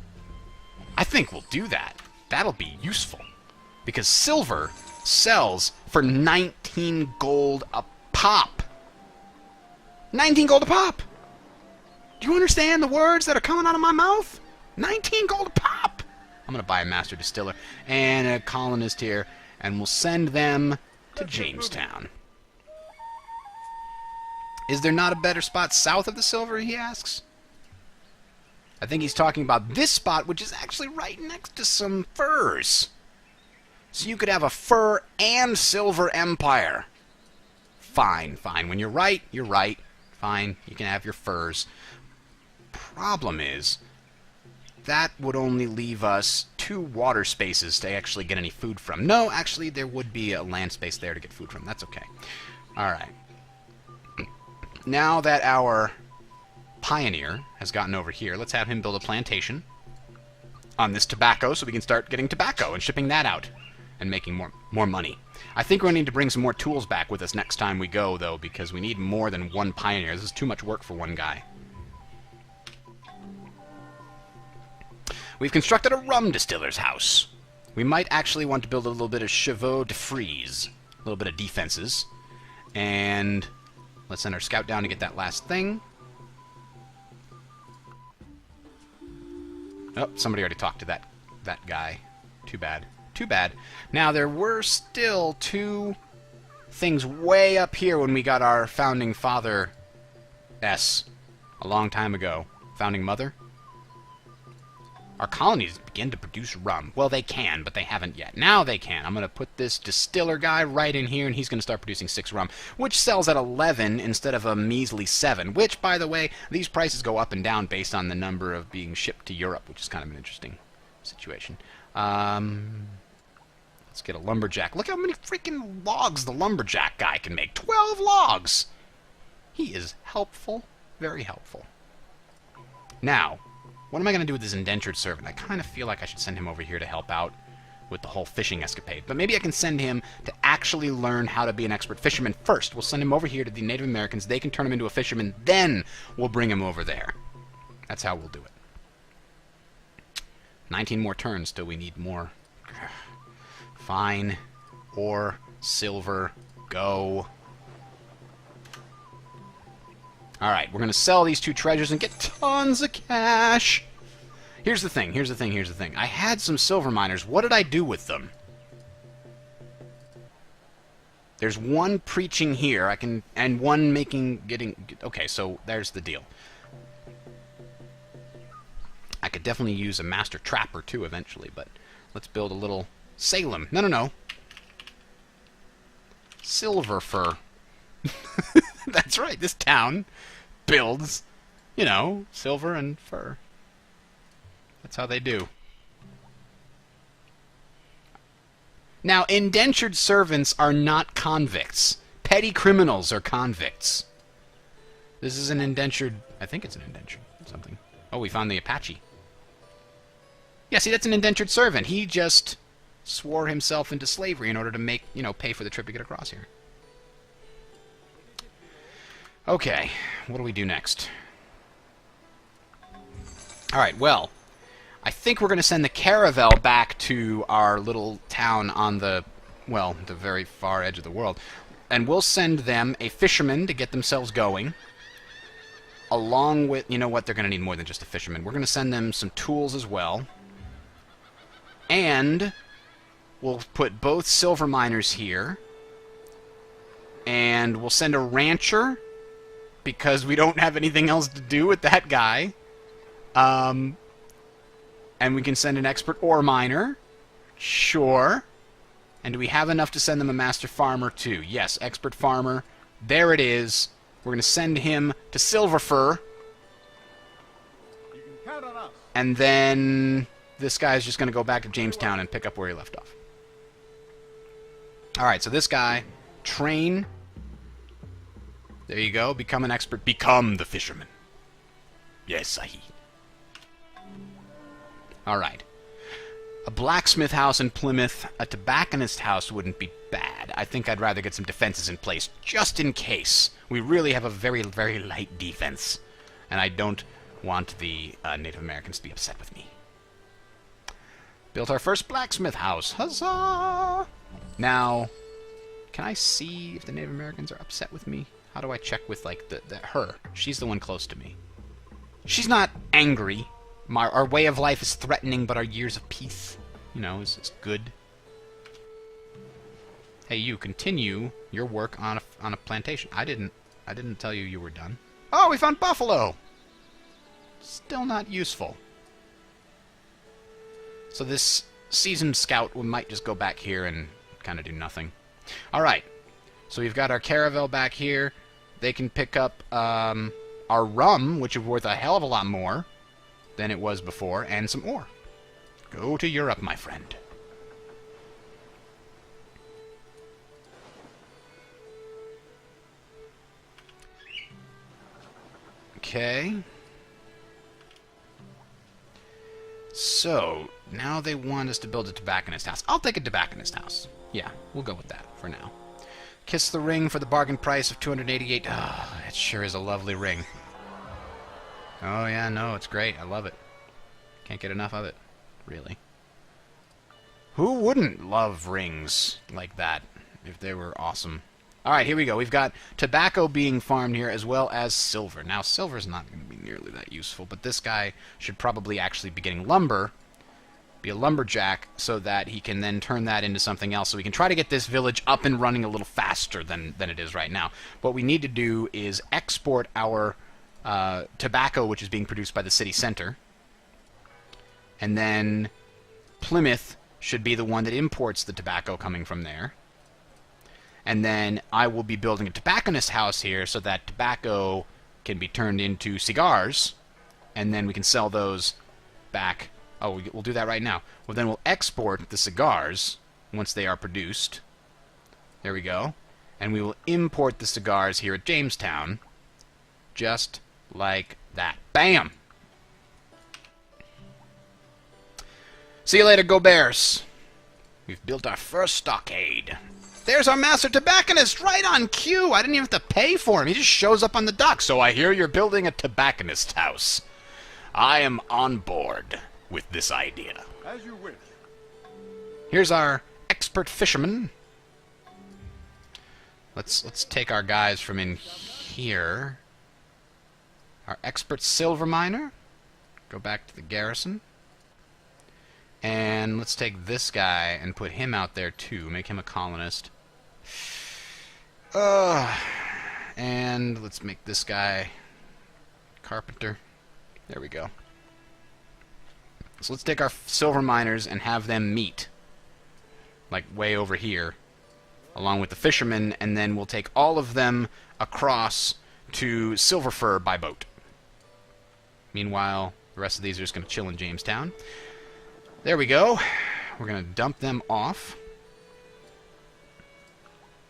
I think we'll do that. That'll be useful. Because silver sells for 19 gold a pop. 19 gold a pop! Do you understand the words that are coming out of my mouth? 19 gold a pop! I'm going to buy a master distiller and a colonist here, and we'll send them to Jamestown. Is there not a better spot south of the silver, he asks? I think he's talking about this spot, which is actually right next to some furs. So you could have a fur and silver empire. Fine, fine. When you're right, you're right. Fine, you can have your furs. Problem is, that would only leave us 2 water spaces to actually get any food from. No, actually, there would be a land space there to get food from. That's okay. Alright. Now that our pioneer has gotten over here, let's have him build a plantation on this tobacco so we can start getting tobacco and shipping that out and making more money. I think we're going to need to bring some more tools back with us next time we go, though, because we need more than 1 pioneer. This is too much work for one guy. We've constructed a rum distiller's house. We might actually want to build a little bit of chevaux de frise, a little bit of defenses. And let's send our scout down to get that last thing. Oh, somebody already talked to that guy. Too bad. Too bad. Now, there were still 2 things way up here when we got our founding father S a long time ago. Founding mother? Our colonies begin to produce rum. Well, they can, but they haven't yet. Now they can. I'm going to put this distiller guy right in here, and he's going to start producing 6 rum, which sells at 11 instead of a measly 7, which, by the way, these prices go up and down based on the number of being shipped to Europe, which is kind of an interesting situation. Let's get a lumberjack. Look how many freaking logs the lumberjack guy can make. 12 logs! He is helpful. Very helpful. Now, what am I going to do with this indentured servant? I kind of feel like I should send him over here to help out with the whole fishing escapade. But maybe I can send him to actually learn how to be an expert fisherman first. We'll send him over here to the Native Americans. They can turn him into a fisherman. Then we'll bring him over there. That's how we'll do it. 19 more turns till we need more. Fine. Ore. Silver. Go. Alright, we're going to sell these 2 treasures and get tons of cash. Here's the thing. I had some silver miners. What did I do with them? There's one preaching here. And one getting. Okay, so there's the deal. I could definitely use a master trapper too eventually, but let's build a little Salem. No. Silver fur. That's right. This town builds, silver and fur. That's how they do. Now, indentured servants are not convicts. Petty criminals are convicts. This is an indentured... I think it's an indentured something. Oh, we found the Apache. Yeah, see, that's an indentured servant. He just swore himself into slavery in order to make, pay for the trip to get across here. Okay, what do we do next? Alright, well, I think we're going to send the caravel back to our little town on the very far edge of the world. And we'll send them a fisherman to get themselves going. Along with, you know what, they're going to need more than just a fisherman. We're going to send them some tools as well. And we'll put both silver miners here. And we'll send a rancher, because we don't have anything else to do with that guy. And we can send an expert ore miner. Sure. And do we have enough to send them a master farmer too? Yes, expert farmer. There it is. We're going to send him to Silver Fur. You can count on us. And then this guy's just going to go back to Jamestown and pick up where he left off. Alright, so this guy, train. There you go. Become an expert. Become the fisherman. Yes, Sahib. Alright. A blacksmith house in Plymouth, a tobacconist house wouldn't be bad. I think I'd rather get some defenses in place, just in case. We really have a very, very light defense. And I don't want the Native Americans to be upset with me. Built our first blacksmith house. Huzzah! Now, can I see if the Native Americans are upset with me? How do I check with, like, her? She's the one close to me. She's not angry. Our way of life is threatening, but our years of peace, is good. Hey, you, continue your work on a plantation. I didn't tell you were done. Oh, we found buffalo! Still not useful. So this seasoned scout might just go back here and kind of do nothing. Alright, so we've got our caravel back here. They can pick up our rum, which is worth a hell of a lot more than it was before, and some ore. Go to Europe, my friend. Okay. So, now they want us to build a tobacconist house. I'll take a tobacconist house. Yeah, we'll go with that for now. Kiss the ring for the bargain price of 288. Ah, it sure is a lovely ring. Oh yeah, no, it's great. I love it. Can't get enough of it. Really. Who wouldn't love rings like that if they were awesome? Alright, here we go. We've got tobacco being farmed here as well as silver. Now, silver's not going to be nearly that useful, but this guy should probably actually be getting lumber, be a lumberjack, so that he can then turn that into something else. So we can try to get this village up and running a little faster than it is right now. What we need to do is export our tobacco, which is being produced by the city center. And then Plymouth should be the one that imports the tobacco coming from there. And then I will be building a tobacconist house here so that tobacco can be turned into cigars. And then we can sell those back. Oh, we'll do that right now. Well, then we'll export the cigars once they are produced. There we go. And we will import the cigars here at Jamestown. Just like that. Bam! See you later, Go Bears. We've built our first stockade. There's our master tobacconist right on cue. I didn't even have to pay for him. He just shows up on the dock. So I hear you're building a tobacconist house. I am on board with this idea. As you wish. Here's our expert fisherman. Let's take our guys from in here. Our expert silver miner. Go back to the garrison. And let's take this guy and put him out there too. Make him a colonist. And let's make this guy carpenter. There we go. So let's take our silver miners and have them meet, like way over here, along with the fishermen, and then we'll take all of them across to Silver Fir by boat. Meanwhile, the rest of these are just going to chill in Jamestown. There we go. We're going to dump them off.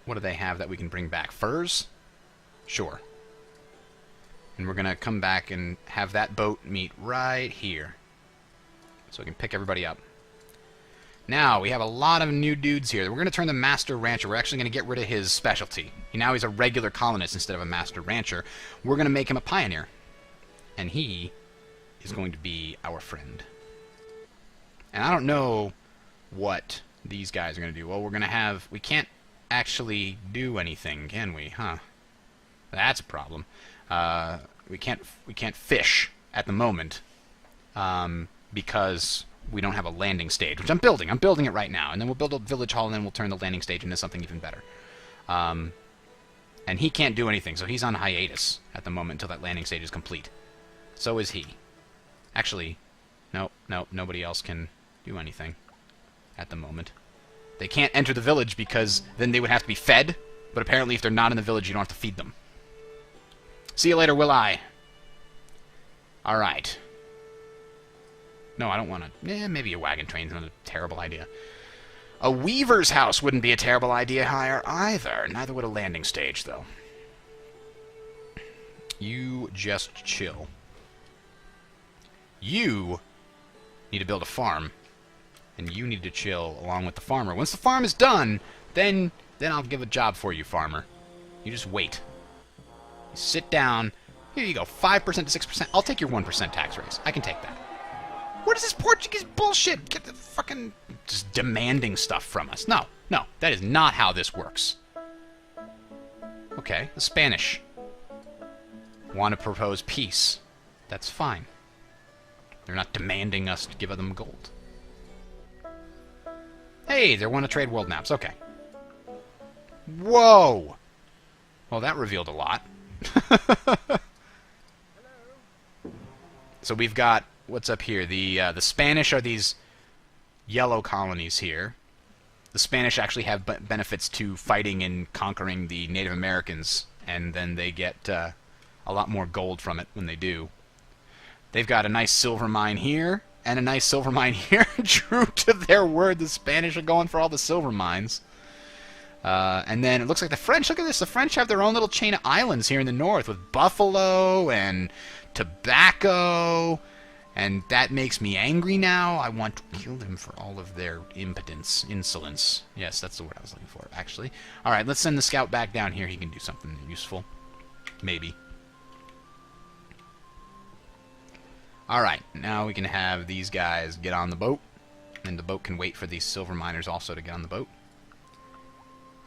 What do they have that we can bring back? Furs? Sure. And we're going to come back and have that boat meet right here, so we can pick everybody up. Now, we have a lot of new dudes here. We're going to turn the Master Rancher. We're actually going to get rid of his specialty. Now he's a regular colonist instead of a Master Rancher. We're going to make him a pioneer. And he is going to be our friend. And I don't know what these guys are going to do. Well, we're going to have... We can't actually do anything, can we? Huh. That's a problem. We can't fish at the moment. Because we don't have a landing stage, which I'm building. I'm building it right now. And then we'll build a village hall, and then we'll turn the landing stage into something even better. And he can't do anything, so he's on hiatus at the moment until that landing stage is complete. So is he. Actually, no, nobody else can do anything at the moment. They can't enter the village because then they would have to be fed, but apparently if they're not in the village, you don't have to feed them. See you later, will I? Alright. No, I don't want to... maybe a wagon train's not a terrible idea. A weaver's house wouldn't be a terrible idea hire either. Neither would a landing stage, though. You just chill. You need to build a farm. And you need to chill along with the farmer. Once the farm is done, then I'll give a job for you, farmer. You just wait. You sit down. Here you go, 5% to 6%. I'll take your 1% tax raise. I can take that. What is this Portuguese bullshit? Get the fucking... just demanding stuff from us. No, that is not how this works. Okay, the Spanish want to propose peace. That's fine. They're not demanding us to give them gold. Hey, they want to trade world maps. Okay. Whoa! Well, that revealed a lot. So we've got... What's up here? The Spanish are these yellow colonies here. The Spanish actually have benefits to fighting and conquering the Native Americans, and then they get a lot more gold from it when they do. They've got a nice silver mine here, and a nice silver mine here. True to their word, the Spanish are going for all the silver mines. And then it looks like the French, look at this, the French have their own little chain of islands here in the north with buffalo and tobacco. And that makes me angry now. I want to kill them for all of their impotence, insolence. Yes, that's the word I was looking for, actually. Alright, let's send the scout back down here. He can do something useful. Maybe. Alright, now we can have these guys get on the boat. And the boat can wait for these silver miners also to get on the boat.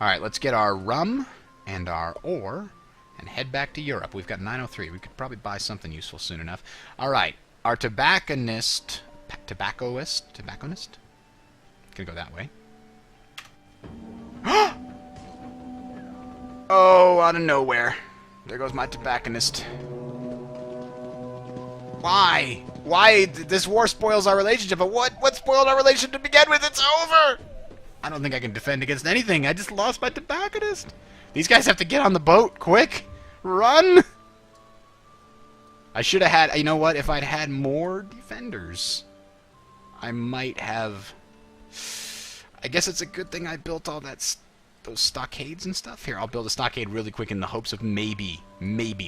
Alright, let's get our rum and our ore and head back to Europe. We've got 903. We could probably buy something useful soon enough. Alright. Our tobacconist... Tobacconist? Gonna go that way. Oh, out of nowhere. There goes my tobacconist. Why? Why? This war spoils our relationship, but what spoiled our relationship to begin with? It's over! I don't think I can defend against anything. I just lost my tobacconist. These guys have to get on the boat, quick! Run! I should have had... You know what? If I'd had more defenders, I might have... I guess it's a good thing I built all that... those stockades and stuff. Here, I'll build a stockade really quick in the hopes of maybe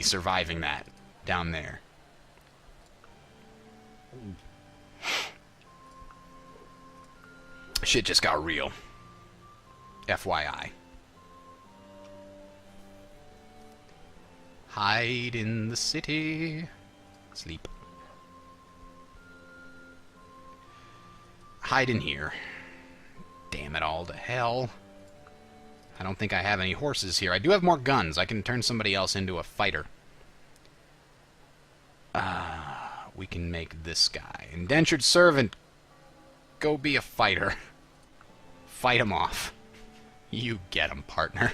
surviving that down there. Shit just got real. FYI. Hide in the city. Sleep. Hide in here. Damn it all to hell. I don't think I have any horses here. I do have more guns. I can turn somebody else into a fighter. We can make this guy. Indentured servant. Go be a fighter. Fight him off. You get him, partner.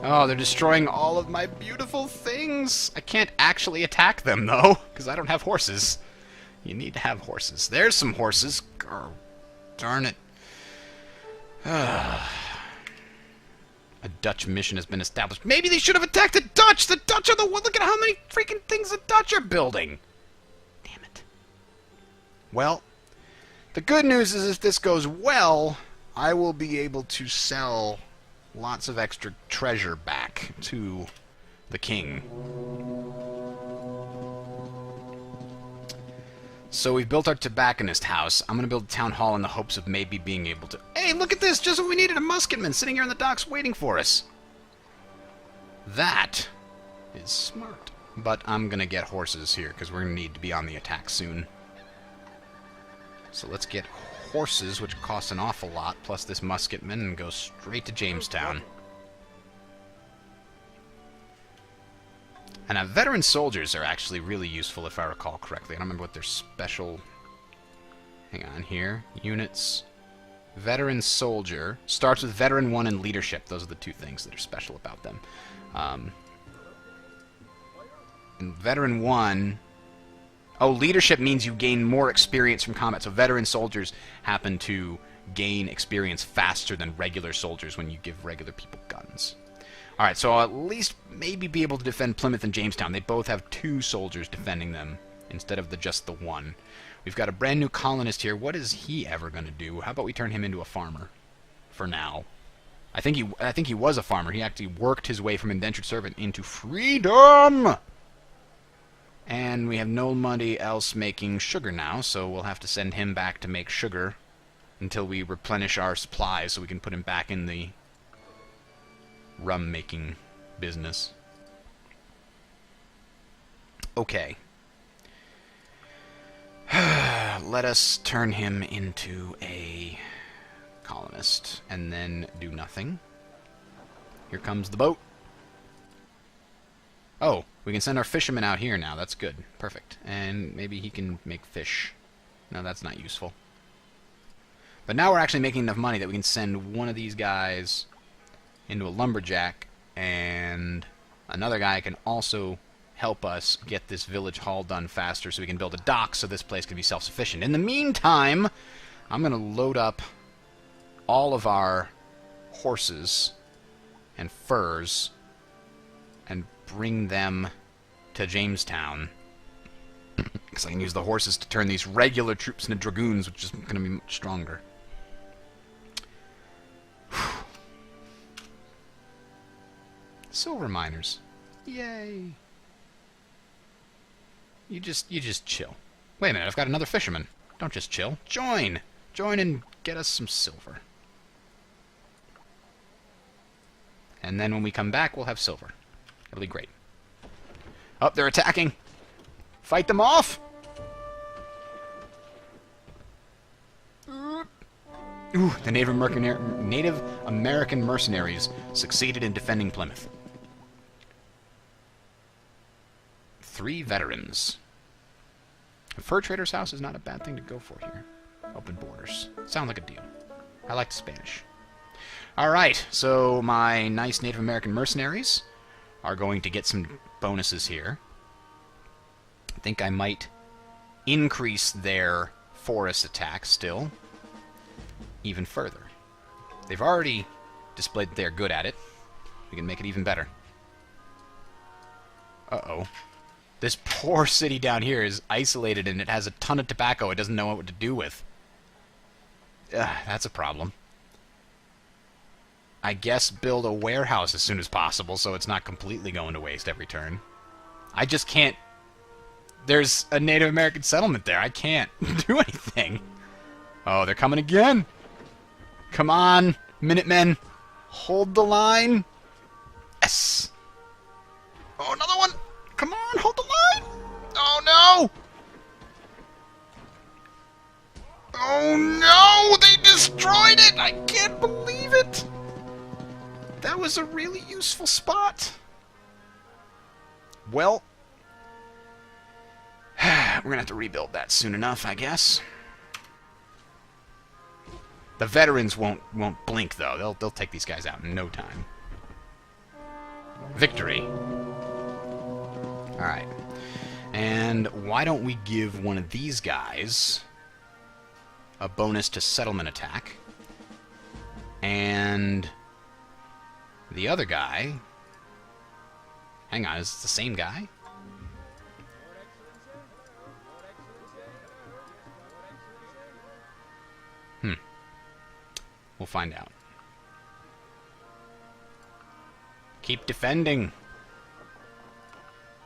Oh, they're destroying all of my beautiful things. I can't actually attack them, though, because I don't have horses. You need to have horses. There's some horses. Oh, darn it. A Dutch mission has been established. Maybe they should have attacked the Dutch! The Dutch are the one. Look at how many freaking things the Dutch are building! Damn it. Well, the good news is if this goes well, I will be able to sell lots of extra treasure back to the king. So we've built our tobacconist house. I'm going to build a town hall in the hopes of maybe being able to... Hey, look at this! Just what we needed! A musketman sitting here on the docks waiting for us. That is smart. But I'm going to get horses here, because we're going to need to be on the attack soon. So let's get horses, which cost an awful lot, plus this musketman, and go straight to Jamestown. And veteran soldiers are actually really useful, if I recall correctly. I don't remember what their special... Hang on here. Units. Veteran soldier. Starts with veteran 1 and leadership. Those are the two things that are special about them. And veteran 1... Oh, leadership means you gain more experience from combat. So veteran soldiers happen to gain experience faster than regular soldiers when you give regular people guns. Alright, so I'll at least maybe be able to defend Plymouth and Jamestown. They both have 2 soldiers defending them instead of just the 1. We've got a brand new colonist here. What is he ever going to do? How about we turn him into a farmer for now? I think he was a farmer. He actually worked his way from indentured servant into freedom! And we have nobody else making sugar now, so we'll have to send him back to make sugar until we replenish our supplies so we can put him back in the rum-making business. Okay. Let us turn him into a colonist, and then do nothing. Here comes the boat. Oh, we can send our fisherman out here now. That's good. Perfect. And maybe he can make fish. No, that's not useful. But now we're actually making enough money that we can send one of these guys into a lumberjack, and another guy can also help us get this village hall done faster so we can build a dock so this place can be self-sufficient. In the meantime, I'm going to load up all of our horses and furs and bring them to Jamestown, because I can use the horses to turn these regular troops into dragoons, which is going to be much stronger. Silver miners. Yay. You just chill. Wait a minute, I've got another fisherman. Don't just chill. Join! Join and get us some silver. And then when we come back, we'll have silver. It'll be great. Oh, they're attacking! Fight them off! Ooh, the Native American mercenaries succeeded in defending Plymouth. 3 veterans. A fur trader's house is not a bad thing to go for here. Open borders. Sound like a deal. I like the Spanish. Alright, so my nice Native American mercenaries are going to get some bonuses here. I think I might increase their forest attack still even further. They've already displayed that they're good at it. We can make it even better. Uh-oh. This poor city down here is isolated and it has a ton of tobacco it doesn't know what to do with. That's a problem. I guess build a warehouse as soon as possible so it's not completely going to waste every turn. I just can't... There's a Native American settlement there. I can't do anything. Oh, they're coming again. Come on, Minutemen. Hold the line. Yes. Oh, another one. Come on, hold the line. Oh, no. Oh, no. They destroyed it. I can't believe it. That was a really useful spot. Well, we're going to have to rebuild that soon enough, I guess. The veterans won't blink, though. They'll take these guys out in no time. Victory. Alright. And why don't we give one of these guys a bonus to settlement attack? And the other guy... Hang on, is it the same guy? We'll find out. Keep defending.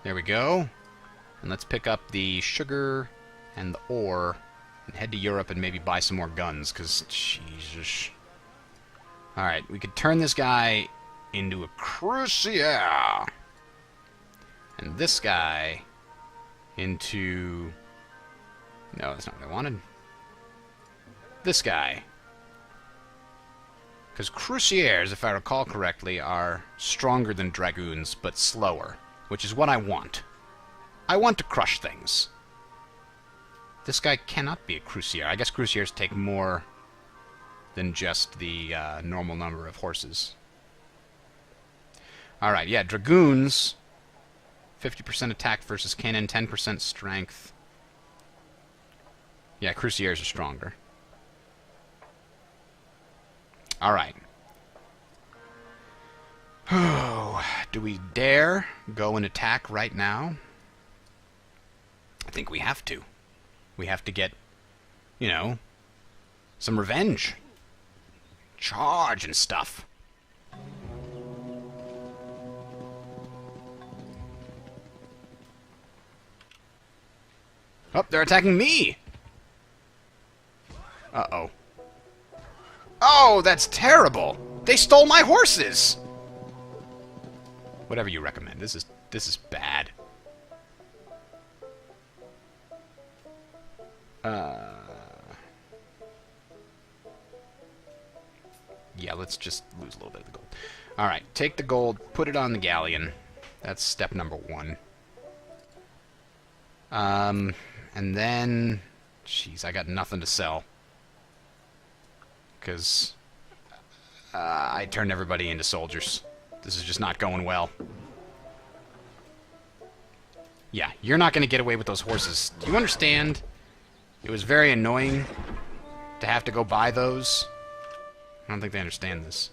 There we go. And let's pick up the sugar and the ore and head to Europe and maybe buy some more guns, because, Jesus. Alright, we could turn this guy into a crucier. And this guy into... No, that's not what I wanted. This guy. Because cruciers, if I recall correctly, are stronger than dragoons, but slower, which is what I want. I want to crush things. This guy cannot be a crucier. I guess cruciers take more than just the normal number of horses. Alright, yeah, dragoons, 50% attack versus cannon, 10% strength. Yeah, cruciers are stronger. Alright. Oh, do we dare go and attack right now? I think we have to. We have to get, you know, some revenge. Charge and stuff. Oh, they're attacking me! Uh-oh. Oh, that's terrible! They stole my horses! Whatever you recommend. This is bad. Yeah, let's just lose a little bit of the gold. Alright, take the gold, put it on the galleon. That's step number 1. And then... Jeez, I got nothing to sell. Because I turned everybody into soldiers. This is just not going well. Yeah, you're not going to get away with those horses. Do you understand? It was very annoying to have to go buy those. I don't think they understand this.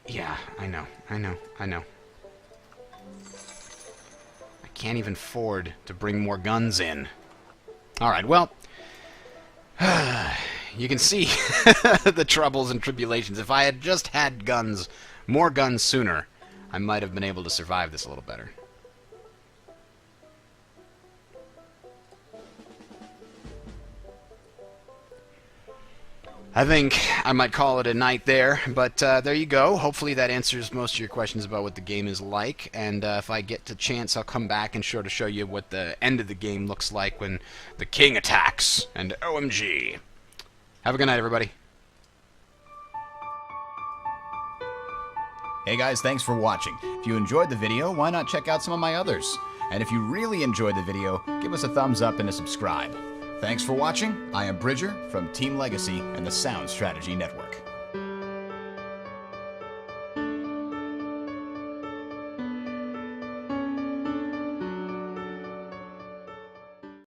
Yeah, I know. I can't even afford to bring more guns in. Alright, well, you can see the troubles and tribulations. If I had just had guns, more guns sooner, I might have been able to survive this a little better. I think I might call it a night there, but there you go. Hopefully that answers most of your questions about what the game is like, and if I get the chance, I'll come back and sure to show you what the end of the game looks like when the king attacks, and OMG. Have a good night, everybody. Hey guys, thanks for watching. If you enjoyed the video, why not check out some of my others? And if you really enjoyed the video, give us a thumbs up and a subscribe. Thanks for watching. I am Bridger from Team Legacy and the Sound Strategy Network.